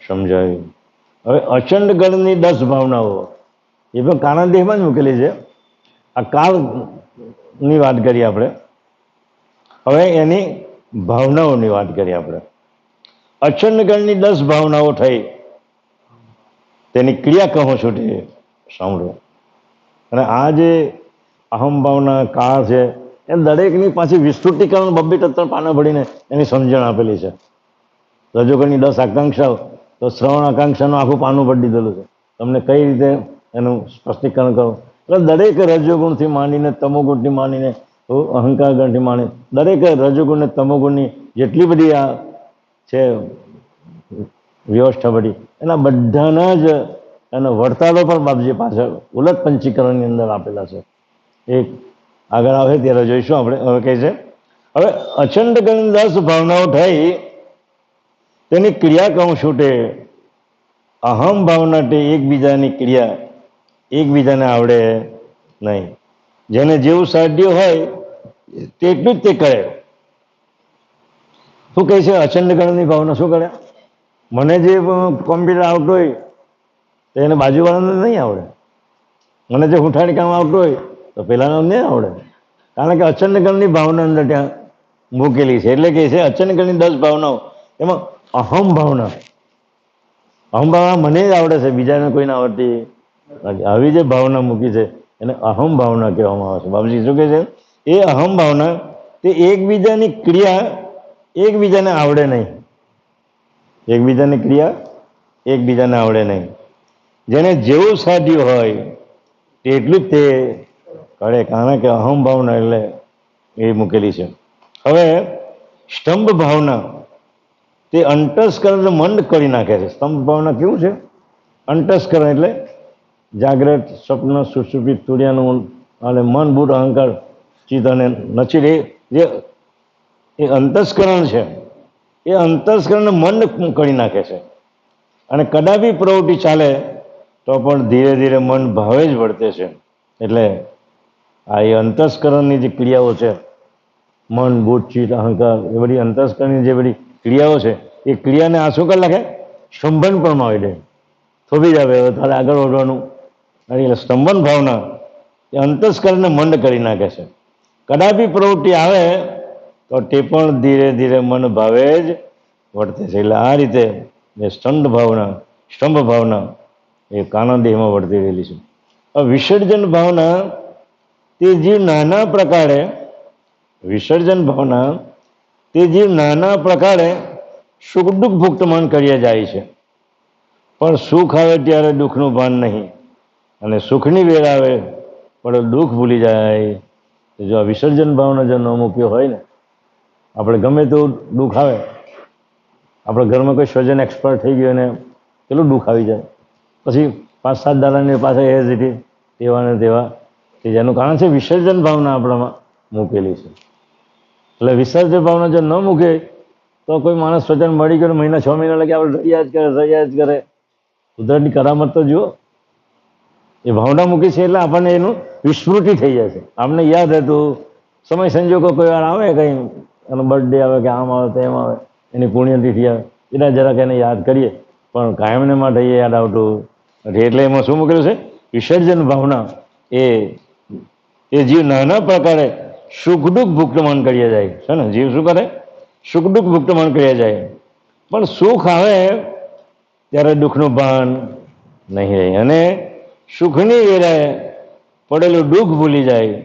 સમજાવી. હવે અચંડ ગણની 10 ભાવનાઓ એ પણ કારણ દેહમાં જ મૂકેલી છે. આ કાળની વાત કરીએ આપણે. હવે એની ભાવનાઓની વાત કરીએ આપણે. અચંડ ગણની 10 ભાવનાઓ થઈ, તેની ક્રિયા કહો છો તે સાંભળો. અને આ જે અહમ ભાવના કાળ છે એ દરેકની પાછી વિસ્તૃતિકરણ 2-3 પાના ભરીને એની સમજણ આપેલી છે. રજોગણની 10 આકાંક્ષાઓ તો શ્રવણ આકાંક્ષાનું આખું પાનું ભરી દીધેલું છે. તમને કઈ રીતે એનું સ્પષ્ટીકરણ કરો. એટલે દરેક રજોગુણથી માંડીને તમોગુણથી માંડીને અહંકાર ગણથી માંડીને દરેક રજોગુણ ને તમોગુણની જેટલી બધી આ છે વ્યવસ્થા બધી, એના બધાના જ એના વડતાલો પણ બાપજી પાછળ ઉલટ પંચીકરણની અંદર આપેલા છે. એક આગળ આવે ત્યારે જોઈશું આપણે. હવે કહે છે હવે અચંડ ગણ 10 ભાવનાઓ થઈ, તેની ક્રિયા કહું છું તે અહમ ભાવના તે એકબીજાની ક્રિયા એકબીજાને આવડે નહીં. જેને જેવું સાધ્ય હોય તેટલું જ તે કરે. શું કહે છે? અચંડ ગણની ભાવના શું કરે? મને જે કોમ્પ્યુટર આવતું હોય તો એને બાજુવાળાને નહીં આવડે. મને જે હુંઠાણી કામ આવતું હોય તો પેલાને નહીં આવડે. કારણ કે અચંડ ગણની ભાવના અંદર ત્યાં મૂકેલી છે. એટલે કે છે અચંડ ગણની 10 ભાવનાઓ, એમાં અહમ ભાવના મને જ આવડે છે, બીજાને કોઈને આવડતી નથી. આવી જે ભાવના મૂકી છે એને અહમ ભાવના કહેવામાં આવે છે. બાબુજી શું કહે છે? એ અહમ ભાવના તે એકબીજાની ક્રિયા એકબીજાને આવડે નહીં. એકબીજાની ક્રિયા એકબીજાને આવડે નહીં. જેને જેવું સાધ્યું હોય તેટલું જ તે કરે. કારણ કે અહમ ભાવના એટલે એ મૂકેલી છે. હવે સ્તંભ ભાવના તે અંતસ્કરણ મંદ કરી નાખે છે. સ્તંભ ભાવના કેવું છે? અંતસ્કરણ એટલે જાગ્રત, સ્વપ્ન, સુષુપ્તિ, તુર્યાનું અને મન, બુદ્ધ, અહંકાર, ચિત્ત અને નચિત એ અંતસ્કરણ છે. એ અંતસ્કરણને મંદ કરી નાખે છે. અને કદાપી પ્રવૃત્તિ ચાલે તો પણ ધીરે ધીરે મન ભાવે જ વર્તે છે. એટલે આ એ અંતસ્કરણની જે ક્રિયાઓ છે, મન, બુદ્ધ, ચિત્ત, અહંકાર, એ બધી અંતસ્કરણની જે બધી ક્રિયાઓ છે, એ ક્રિયાને આ શું કરી નાખે? સ્તંભન પણ આવી દે, થોભી જ આવે. હવે તારે આગળ વધવાનું. એટલે સ્તંભન ભાવના એ અંતસ્કરણને મંદ કરી નાખે છે. કદાપી પ્રવૃત્તિ આવે તો તે પણ ધીરે ધીરે મન ભાવે જ વર્તે છે. એટલે આ રીતે એ સ્તંભ ભાવના એ કાના દેહમાં વર્તી રહેલી છે. હવે વિસર્જન ભાવના તે જીવ નાના પ્રકારે સુખ દુઃખ ભુક્તમાન કર્યા જાય છે, પણ સુખ આવે ત્યારે દુઃખનું ભાન નહીં, અને સુખની વેળ આવે પણ દુઃખ ભૂલી જાય. જો આ વિસર્જન ભાવના જો ન મૂક્યો હોય ને, આપણે ગમે તેવું દુઃખ આવે, આપણે ઘરમાં કોઈ સ્વજન એક્સપર્ટ થઈ ગયો ને કેટલું દુઃખ આવી જાય, પછી 5-7 દાડાની પાસે હેઝિટી તેવા ને તેવા, કે જેનું કારણ છે વિસર્જન ભાવના આપણામાં મૂકેલી છે. એટલે વિસર્જન ભાવના જો ન મૂકે તો કોઈ માણસ સ્વજન મળી ગયો, મહિના 6 મહિના લાગે આપણે રહ્યા જ કરે. કુદરતની કરામત તો જુઓ. એ ભાવના મૂકી છે એટલે આપણને એનું વિસ્મૃતિ થઈ જાય છે. આપણને યાદ હતું, સમય સંજોગો કોઈ વાર આવે, કંઈ એનો બર્થડે આવે કે આમ આવે તેમ આવે, એની પુણ્યતિથિ આવે, એના જરાક એને યાદ કરીએ, પણ કાયમને માટે એ યાદ આવતું નથી. એટલે એમાં શું મૂકેલું છે? વિસર્જન ભાવના. એ જીવ નાના પ્રકારે સુખ દુઃખ ભુક્તમાન કર્યા જાય છે ને. જીવ શું કરે? સુખ દુઃખ ભુક્તમાન કર્યા જાય, પણ સુખ આવે ત્યારે દુઃખનું ભાન નહીં રહે, અને સુખની વેળાએ પડેલું દુઃખ ભૂલી જાય.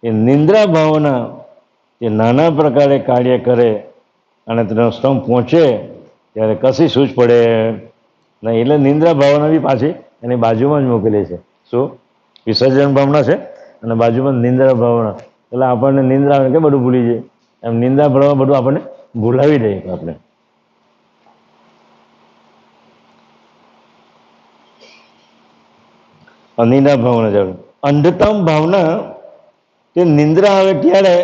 એ નિંદ્રા ભાવના એ નાના પ્રકારે કાર્ય કરે અને તેનો સ્તંભ પહોંચે ત્યારે કશી સૂઝ પડે નહીં. એટલે નિંદ્રા ભાવના બી પાછી એની બાજુમાં જ મૂકેલી છે. શું? વિસર્જન ભાવના છે અને બાજુમાં નિંદ્રા ભાવના. એટલે આપણને નિંદ્રા આવે કે બધું ભૂલી જાય, એમ નિંદ્રા ભાવના બધું આપણને ભૂલાવી દે. આપણે અનિદ્રા ભાવના જરૂર. અંધતમ ભાવના તે નિંદ્રા આવે ત્યારે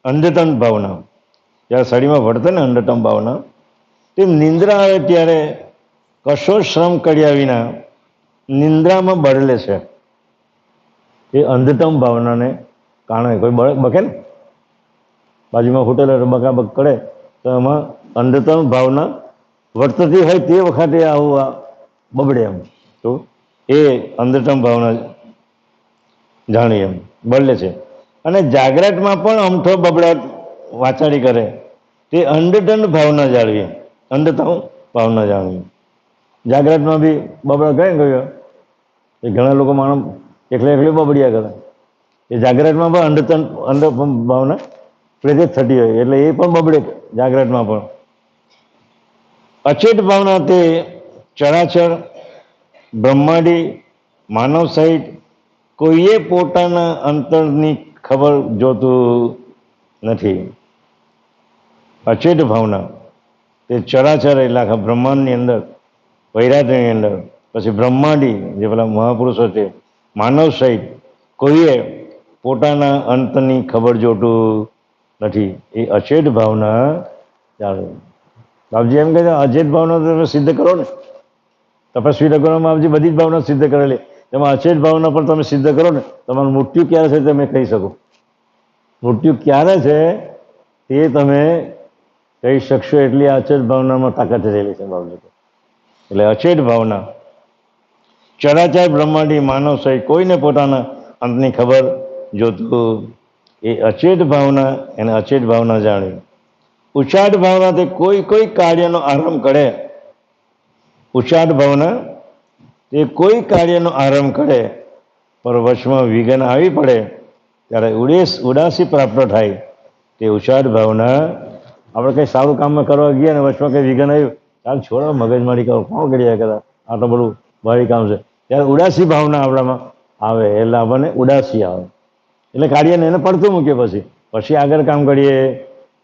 અંધતમ ભાવના, જ્યારે શરીરમાં વર્તે ને અંધતમ ભાવના, તે નિંદ્રા આવે ત્યારે કશો શ્રમ કર્યા વિના નિંદ્રામાં બદલે છે. એ અંધતમ ભાવનાને કારણે કોઈ બકે ને, બાજુમાં હોટેલ બકાબક કરે તો એમાં અંધતમ ભાવના વર્તતી હોય તે વખતે આવું આ બબડે એમ. તો એ અંધતમ ભાવના જાણી એમ બદલે છે. અને જાગ્રતમાં પણ અમથો બબડાટ વાચાડી કરે તે અંધતમ ભાવના જાળવી, અંધતમ ભાવના જાળવી. જાગ્રતમાં બી બબડા કરે ને ગયો, એ ઘણા લોકો માણસ એકલે બબડિયા કરે. એ જાગ્રતમાં પણ અંધતમ ભાવના પ્રેરિત થતી હોય એટલે એ પણ બબડે જાગ્રતમાં પણ. અચેત ભાવના તે ચરાચર બ્રહ્માંડી માનવ સહિત કોઈએ પોતાના અંતરની ખબર જોતું નથી. અચેત ભાવના તે ચરાચર એટલે આખા બ્રહ્માંડની અંદર, વૈરાગ્યની અંદર, પછી બ્રહ્માંડી જે પેલા મહાપુરુષો છે, માનવ સહિત કોઈએ પોતાના અંતની ખબર જોતું નથી. એ અચેત ભાવના ચાલે. બાપજી એમ કહે છે અચેત ભાવના તમે સિદ્ધ કરો ને, તપસ્વી લગ્નમાં બાપજી બધી જ ભાવના સિદ્ધ કરેલી, તેમાં અચેત ભાવના પણ તમે સિદ્ધ કરો ને, તમારું મૃત્યુ ક્યારે છે તમે કહી શકો. મૃત્યુ ક્યારે છે તે તમે કહી શકશો એટલી અચેત ભાવનામાં તાકાત રહેલી છે બાપજી. એટલે અચેત ભાવના ચરાચર બ્રહ્માંડી માનવ સહિત કોઈને પોતાના અંતની ખબર જોતું, એ અચેત ભાવના એને અચેત ભાવના જાણવી. ઉચાટ ભાવના તે કોઈ કાર્યનો આરંભ કરે, ઉચાટ ભાવના તે કોઈ કાર્યનો આરંભ કરે પર વચમાં વિઘ્ન આવી પડે ત્યારે ઉદાસી પ્રાપ્ત થાય. તે ઉચાટ ભાવના. આપણે કંઈ સારું કામમાં કરવા ગયા ને વચમાં કંઈ વિઘ્ન આવ્યું, ચાલ છોડો મગજમારી કરો, કોણ કર્યા કરા, આ તો બધું ભારી કામ છે, ત્યારે ઉદાસી ભાવના આપણામાં આવે. એટલે આપણને ઉદાસી આવે એટલે કાર્યને એને પડતું મૂકીએ, પછી આગળ કામ કરીએ.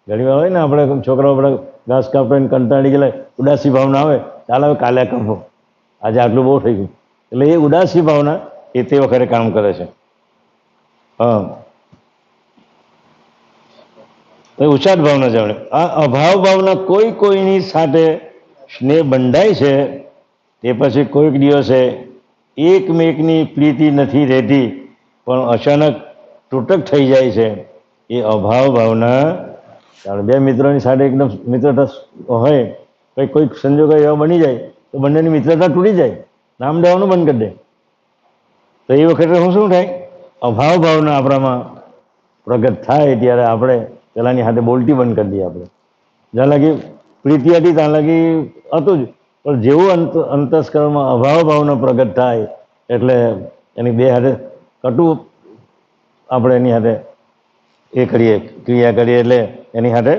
ઘણી વાર હોય ને આપણે છોકરાઓ આપણે ઘાસ કાપીને કંટાળી ગયેલા, ઉદાસી ભાવના આવે, ચાલ હવે કાલે કાપો, આજે આટલું બહુ થઈ ગયું. એટલે એ ઉદાસી ભાવના એ તે વખતે કામ કરે છે. હા, ઉચાટ ભાવના જાણે. આ અભાવ ભાવના કોઈની સાથે સ્નેહ બંધાય છે તે પછી કોઈક દિવસે એકમેકની પ્રીતિ નથી રહેતી પણ અચાનક તૂટક થઈ જાય છે, એ અભાવ ભાવના. કારણ બે મિત્રોની સાથે એકદમ મિત્રતા હોય, કંઈક કોઈક સંજોગો એવા બની જાય તો બંનેની મિત્રતા તૂટી જાય, નામ દેવાનું બંધ કરી દે. તો એ વખતે શું થાય? અભાવ ભાવના આપણામાં પ્રગટ થાય ત્યારે આપણે પેલાની હાથે બોલતી બંધ કરી દઈએ. આપણે જ્યાં લગી પ્રીતિ હતી ત્યાં લગી હતું જ, પણ જેવું અંતસ્કરણમાં અભાવ ભાવના પ્રગટ થાય એટલે એની બે હાથે કટુ આપણે એની હાથે એ કરીએ, ક્રિયા કરીએ એટલે એની હાથે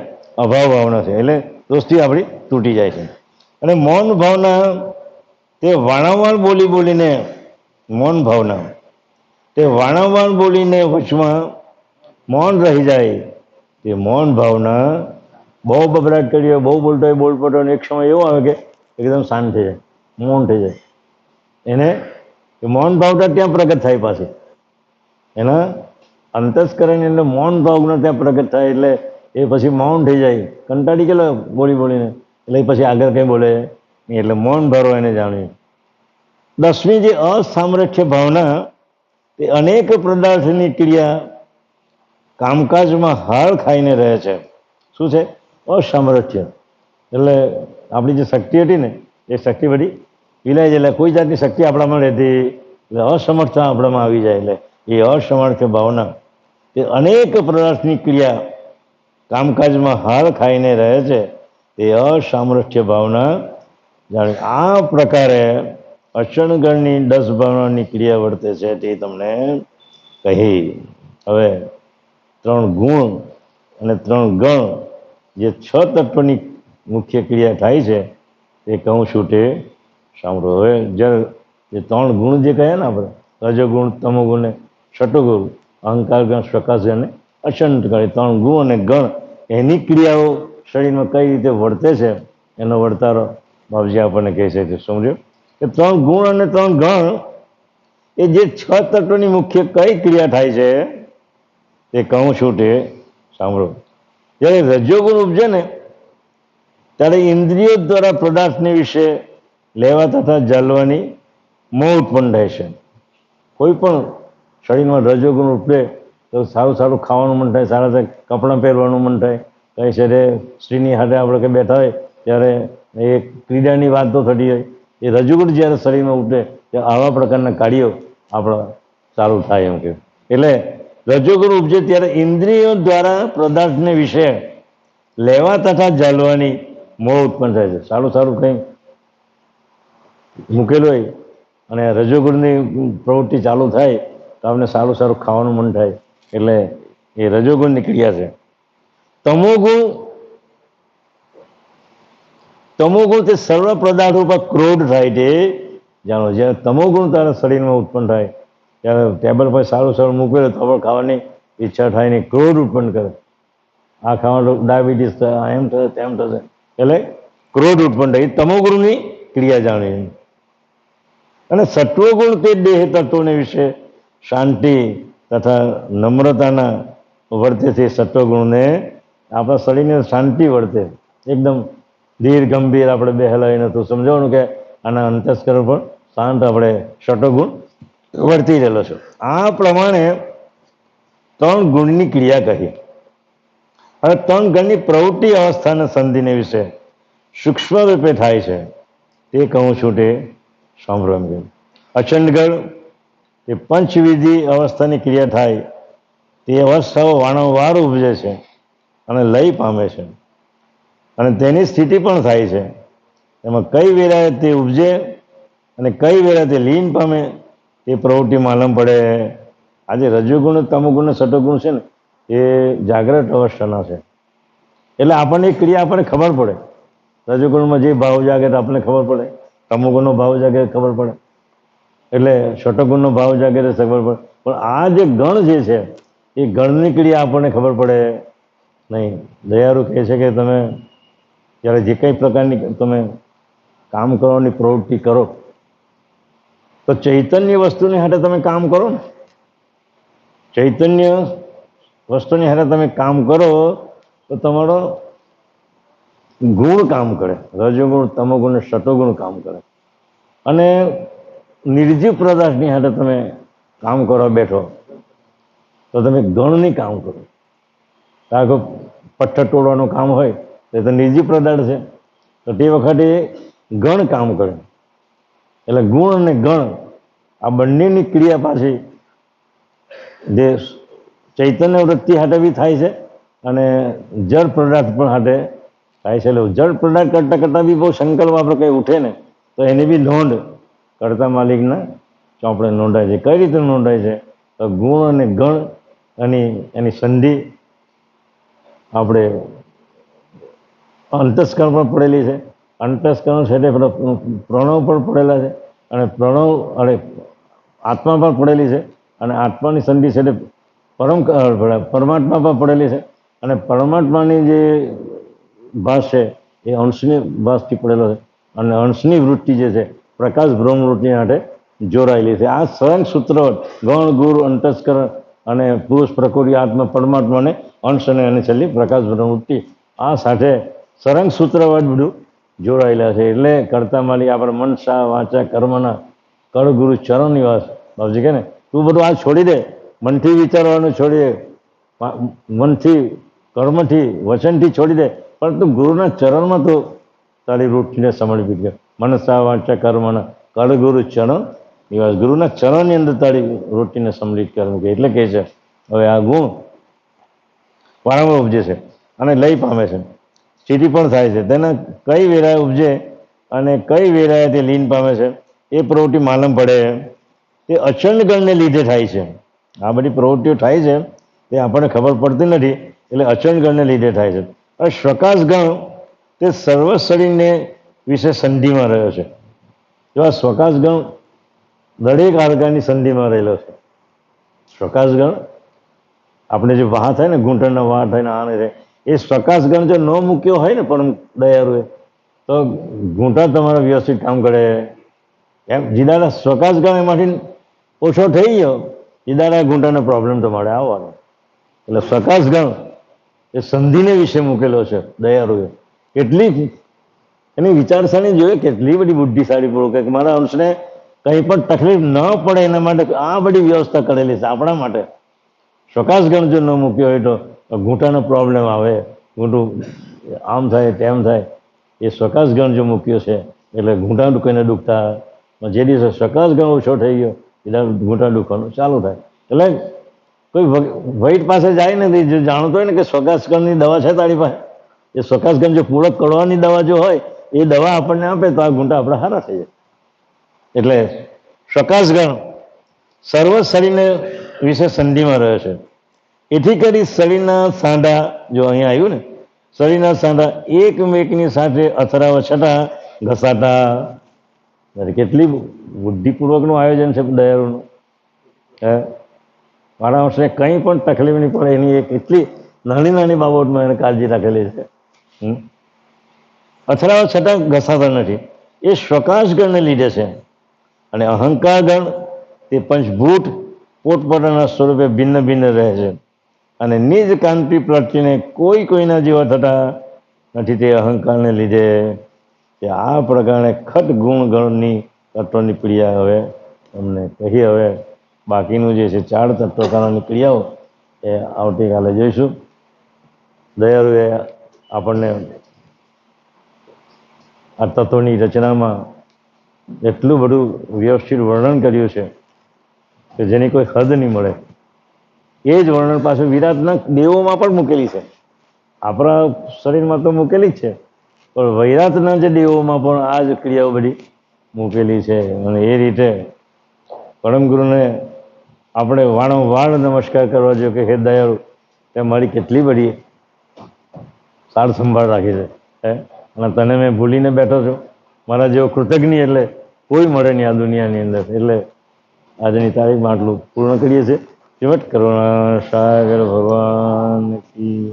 અભાવ ભાવના છે, એટલે દોસ્તી આપણી તૂટી જાય છે. અને મૌન ભાવના તે વારંવાર બોલી બોલીને, મૌન ભાવના તે વારંવાર બોલીને વચમાં મૌન રહી જાય, તે મૌન ભાવના. બહુ બબડાટ કરીએ, બહુ બોલતો હોય, બોલ પડતો એક સમય એવો આવે કે એકદમ શાંત થઈ જાય, મૌન થઈ જાય. એને મૌન ભાવના ત્યાં પ્રગટ થાય પાછી, એના અંતસ્કરણની અંદર મૌન ભાવના ત્યાં પ્રગટ થાય એટલે એ પછી મૌન થઈ જાય. કંટાળી ગયેલો બોલી બોલીને એટલે પછી આગળ કંઈ બોલે નહીં, એટલે મૌન ભરો એને જાણ્યું. 10મી જે અસામરસ્ય ભાવના, તે અનેક પદાર્થની ક્રિયા કામકાજમાં હાર ખાઈને રહે છે. શું છે? અસામરસ્ય. એટલે આપણી જે શક્તિ હતી ને એ શક્તિ બધી વિલાઈ જાય, એટલે કોઈ જાતની શક્તિ આપણામાં રહેતી, એટલે અસમર્થતા આપણામાં આવી જાય. એટલે એ અસમર્થ્ય ભાવના તે અનેક પદાર્થની ક્રિયા કામકાજમાં હાર ખાઈને રહે છે, તે અસામરસ્ય ભાવના જાણે. આ પ્રકારે અચણગણની 10 ભાવનાની ક્રિયા વર્તે છે તે તમને કહી. હવે 3 ગુણ અને 3 ગણ જે 6 તત્વની મુખ્ય ક્રિયા થાય છે તે કહું છું તે સાંભળો. હવે જ્યારે જે 3 ગુણ જે કહ્યા ને આપણે, રજોગુણ, તમોગુણ ને શટોગુણ, અહંકાર ગણ, પ્રકાશ અને અચંત ગણ, 3 ગુણ અને ગણ, એની ક્રિયાઓ શરીરમાં કઈ રીતે વર્તે છે એનો વર્તારો બાપજી આપણને કહે છે. તે સમજો કે 3 ગુણ અને 3 ગણ એ જે 6 તત્વની મુખ્ય કઈ ક્રિયા થાય છે તે કહું છું તે સાંભળો. જ્યારે રજોગુણ ઉપજે ને ત્યારે ઇન્દ્રિયો દ્વારા પદાર્થને વિશે લેવા તથા જાળવાની મોહ ઉત્પન્ન થાય છે. કોઈ પણ શરીરમાં રજોગુણ ઉપજે તો સારું સારું ખાવાનું મન થાય, સારા સારા કપડાં પહેરવાનું મન થાય, કઈ છે સ્ત્રીની હાથે આપણે કંઈ બેઠા હોય ત્યારે એ ક્રીડાની વાતો થતી હોય. એ રજોગુણ જ્યારે શરીરમાં ઉઠે ત્યારે આવા પ્રકારના કાર્યો આપણા સારું થાય એમ કે. એટલે રજોગુણ ઉપજે ત્યારે ઇન્દ્રિયો દ્વારા પદાર્થને વિશે લેવા તથા જાળવાની મોહ ઉત્પન્ન થાય છે. સારું સારું કંઈ મૂકેલું હોય અને રજોગુણની પ્રવૃત્તિ ચાલુ થાય તો આપણે સારું સારું ખાવાનું મન થાય, એટલે એ રજોગુણની ક્રિયા છે. તમોગુણ તે સર્વ પદાર્થો પર ક્રોધ થાય તે જાણો. જ્યારે તમોગુણ તારા શરીરમાં ઉત્પન્ન થાય ત્યારે ટેબલ પર સારું સારું મૂકેલું તો પણ ખાવાની ઈચ્છા થાય નહીં, ક્રોધ ઉત્પન્ન કરે. આ ખાવાનું ડાયાબિટીસ થાય, એમ થશે તેમ થશે, એટલે ક્રોધ ઉત્પન્ન થાય. તમોગુણની ક્રિયા જાણી. અને સત્વગુણ તે દેહ તત્વોને વિશે શાંતિ તથા નમ્રતાના વર્તે છે. સત્વગુણને આપણા શરીરને શાંતિ વર્તે, એકદમ ધીર ગંભીર આપણે બેહેલા એને તો સમજાવવાનું કે આના અંતસ્કરણ પણ શાંત આપણે સત્વગુણ વર્તી રહેલો છે. આ પ્રમાણે 3 ગુણની ક્રિયા કહી. હવે 3 ગણની પ્રવૃત્તિ અવસ્થાના સંધિને વિશે સૂક્ષ્મ રૂપે થાય છે તે કહું છું તે સાંભળો એમ કે. અચંડગળ એ પંચવિધિ અવસ્થાની ક્રિયા થાય તે અવસ્થાઓ વારંવાર ઉપજે છે અને લય પામે છે અને તેની સ્થિતિ પણ થાય છે. એમાં કઈ વેળાએ તે ઉપજે અને કઈ વેળાએ તે લીન પામે તે પ્રવૃત્તિ માલમ પડે. આજે રજોગુણ, તમોગુણ, સતોગુણ છે ને એ જાગ્રત અવસ્થાના છે, એટલે આપણને એ ક્રિયા આપણને ખબર પડે. રજોગુણમાં જે ભાવ જાગે તો આપણને ખબર પડે, તમોગુણનો ભાવ જાગે ખબર પડે, એટલે શતગુણનો ભાવ જાગે તો ખબર પડે. પણ આ જે ગણ જે છે એ ગણની ક્રિયા આપણને ખબર પડે નહીં. દયાળુ કહે છે કે તમે જ્યારે જે કંઈ પ્રકારની તમે કામ કરવાની પ્રવૃત્તિ કરો તો ચૈતન્ય વસ્તુની હાથે તમે કામ કરો ને, ચૈતન્ય વસ્તુની હાથે તમે કામ કરો તો તમારો ગુણ કામ કરે, રજોગુણ, તમોગુણ, સતોગુણ કામ કરે. અને નિર્જીવ પદાર્થની હાથે તમે કામ કરવા બેઠો તો તમે ગણની કામ કરો. કારણ કે પથ્થર તોડવાનું કામ હોય તો નિર્જીવ પદાર્થ છે, તો તે વખતે ગણ કામ કરે. એટલે ગુણ અને ગણ આ બંનેની ક્રિયા પાછી જે ચૈતન્ય વૃત્તિ હાથે બી થાય છે અને જળ પદાર્થ પણ હાથે થાય છે. એટલે જળ પદાર્થ કરતાં કરતાં બી બહુ સંકલ્પ આપણે કંઈ ઉઠે ને તો એની બી નોંધ કરતા માલિકના ચોપડે નોંધાય છે. કઈ રીતે નોંધાય છે? તો ગુણ અને ગણ અને એની સંધિ આપણે અંતસ્કરણ પણ પડેલી છે. અંતસ્કરણ છે તે પ્રણવ પણ પડેલા છે અને પ્રણવ અને આત્મા પણ પડેલી છે અને આત્માની સંધિ છે તે પરમાત્મા પણ પડેલી છે અને પરમાત્માની જે ભાસ છે એ અંશની ભાસથી પડેલો છે અને અંશની વૃત્તિ જે છે પ્રકાશ બ્રહ્મ વૃત્તિ માટે જોડાયેલી છે. આ સ્વયં સૂત્ર ગણ ગુરુ અંતસ્કરણ અને પુરુષ પ્રકૃતિ આત્મા પરમાત્માને અંશ અને એની છેલ્લી પ્રકાશ બ્રહ્મ વૃત્તિ આ સાથે સરંગ સૂત્રવાદ બધું જોડાયેલા છે. એટલે કરતા માલિક આપણે મનસા વાચા કર્મના કળ ગુરુ ચરણ નિવાસ. બાપજી કહે ને તું બધું આ છોડી દે, મનથી વિચારવાનું છોડી દે, મનથી કર્મથી વચનથી છોડી દે, પરંતુ ગુરુના ચરણમાં તો તારી રૂટને સમર્પિત કર. મનસા વાચા કર્મના કળ ગુરુ ચરણ નિવાસ. ગુરુના ચરણની અંદર તારી રૂટીને સમર્પિત કર. એટલે કહે છે હવે આ ગુણ વારંવાર ઉપજે છે અને લઈ પામે છે, સ્થિતિ પણ થાય છે. તેના કઈ વેરાએ ઉપજે અને કઈ વેરાએ તે લીન પામે છે એ પ્રવૃત્તિ માલમ પડે તે અચંડ ગણને લીધે થાય છે. આ બધી પ્રવૃત્તિઓ થાય છે તે આપણને ખબર પડતી નથી, એટલે અચંડ ગણને લીધે થાય છે. હવે સ્વકાશ ગણ તે સર્વ શરીરને વિશે સંધિમાં રહ્યો છે. જો આ સ્વકાશ ગણ દરેક હાડકાની સંધિમાં રહેલો છે. સ્વકાશ ગણ આપણે જે વાહ થાય ને ઘૂંટણના વાહ થાય ને આને થાય એ સ્વકાશ ગણ જો ન મૂક્યો હોય ને પણ દયાળુએ તો ઘૂંટણ તમારો વ્યવસ્થિત કામ કરે. એમ જીદાડા સ્વકાશ ગણ એમાંથી ઓછો થઈ ગયો, જીદાડા ઘૂંટણનો પ્રોબ્લેમ તમારે આવવાનો. એટલે સ્વકાશ ગણ એ સંધિને વિશે મૂકેલો છે દયાળુએ. કેટલી એની વિચારસરણી જોઈએ, કેટલી બધી બુદ્ધિશાળી પૂર્વક કે મારા અંશને કંઈ પણ તકલીફ ન પડે એના માટે આ બધી વ્યવસ્થા કરેલી છે આપણા માટે. સ્વકાશ ગણ જો ન મૂક્યો હોય તો ઘૂંટાનો પ્રોબ્લેમ આવે, ઘૂંટું આમ થાય તેમ થાય. એ સ્વકાશ ગણ જો મૂક્યો છે એટલે ઘૂંટા કોઈને દુખતા, જે દિવસે સ્વકાશ ગણ ઓછો થઈ ગયો એટલે ઘૂંટા દુખવાનું ચાલુ થાય. એટલે કોઈ વૈદ પાસે જાય ને જો જાણતો હોય ને કે સ્વકાશ ગણની દવા છે તારી પાસે, એ સ્વકાશ ગણ જો પૂરક કરવાની દવા જો હોય એ દવા આપણને આપે તો આ ઘૂંટા આપણે સારા થઈ જાય. એટલે સ્વકાશ ગણ સર્વ શરીરને વિશે સંધિમાં રહ્યો છે. એથી કરી શરીરના સાંધા જો અહીંયા આવ્યું ને, શરીરના સાંધા એકમેકની સાથે અથડાવા છતાં ઘસાતા. કેટલી બુદ્ધિપૂર્વકનું આયોજન છે દયાળુનું. મારા અંશને કંઈ પણ તકલીફ નહીં પડે એની એક એટલી નાની નાની બાબતમાં એને કાળજી રાખેલી છે. અથડાવા છતાં ઘસાતા નથી. એ સ્વકાશ ગણને લીધે છે. અને અહંકાર ગણ તે પંચભૂત પોતપોતાના સ્વરૂપે ભિન્ન ભિન્ન રહે છે અને નિજ કાંતિ પ્રત્યેને કોઈના જેવા થતા નથી. તે અહંકારને લીધે કે આ પ્રકારે ખટ ગુણ ગણની તત્વની ક્રિયા હવે તમને કહી. હવે બાકીનું જે છે 4 તત્વકારોની ક્રિયાઓ એ આવતીકાલે જોઈશું. દયાળુએ આપણને આ તત્વોની રચનામાં એટલું બધું વ્યવસ્થિત વર્ણન કર્યું છે કે જેની કોઈ હદ નહીં મળે. એ જ વર્ણન પાછું વિરાટના દેવોમાં પણ મૂકેલી છે. આપણા શરીરમાં તો મૂકેલી જ છે, પણ વૈરાટના જે દેવોમાં પણ આ જ ક્રિયાઓ બધી મૂકેલી છે. અને એ રીતે પરમ ગુરુને આપણે વારંવાર નમસ્કાર કરવા જોઈએ કે હે દયાળુ, તે મારી કેટલી બધી સાર સંભાળ રાખી છે અને તને મેં ભૂલીને બેઠો છું. મારા જેવો કૃતજ્ઞ એટલે કોઈ મળે નહીં આ દુનિયાની અંદર. એટલે આજની તારીખમાં આટલું પૂર્ણ કરીએ છીએ. શ્રીમદ કરુણા સાગર ભગવાન કી,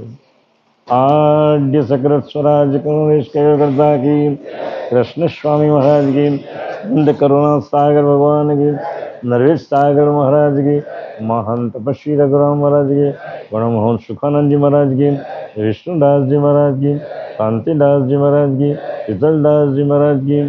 આદ્ય સકરત સ્વરાજ કરુણેશ કરતા કી, કૃષ્ણ સ્વામી મહારાજ કી, નંદ કરુણા સાગર ભગવાન કી, નરવેશ સાગર મહારાજ કી, મહાન તપસ્વી રઘુરામ મહારાજ કી, પરમહંસ સુખાનંદજી મહારાજ કી, વિષ્ણુદાસજી મહારાજ કી, શાંતિદાસજી મહારાજ કી, શીતલદાસજી મહારાજ કી,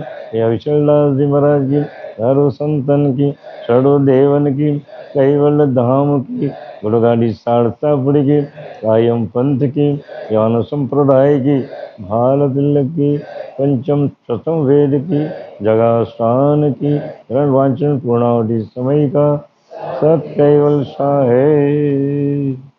વિચલદાસજી મહારાજ કી, चारों संतन की, षडो देवन की, कैवल धाम की, गुड़गाड़ी साड़तापुर की, कायम पंथ की, ज्ञान संप्रदाय की, भाल तिलक की, पंचम शतम वेद की, जगास्थान की, रणवांचन पूर्णावधि समय का, सत कैवल शाह है।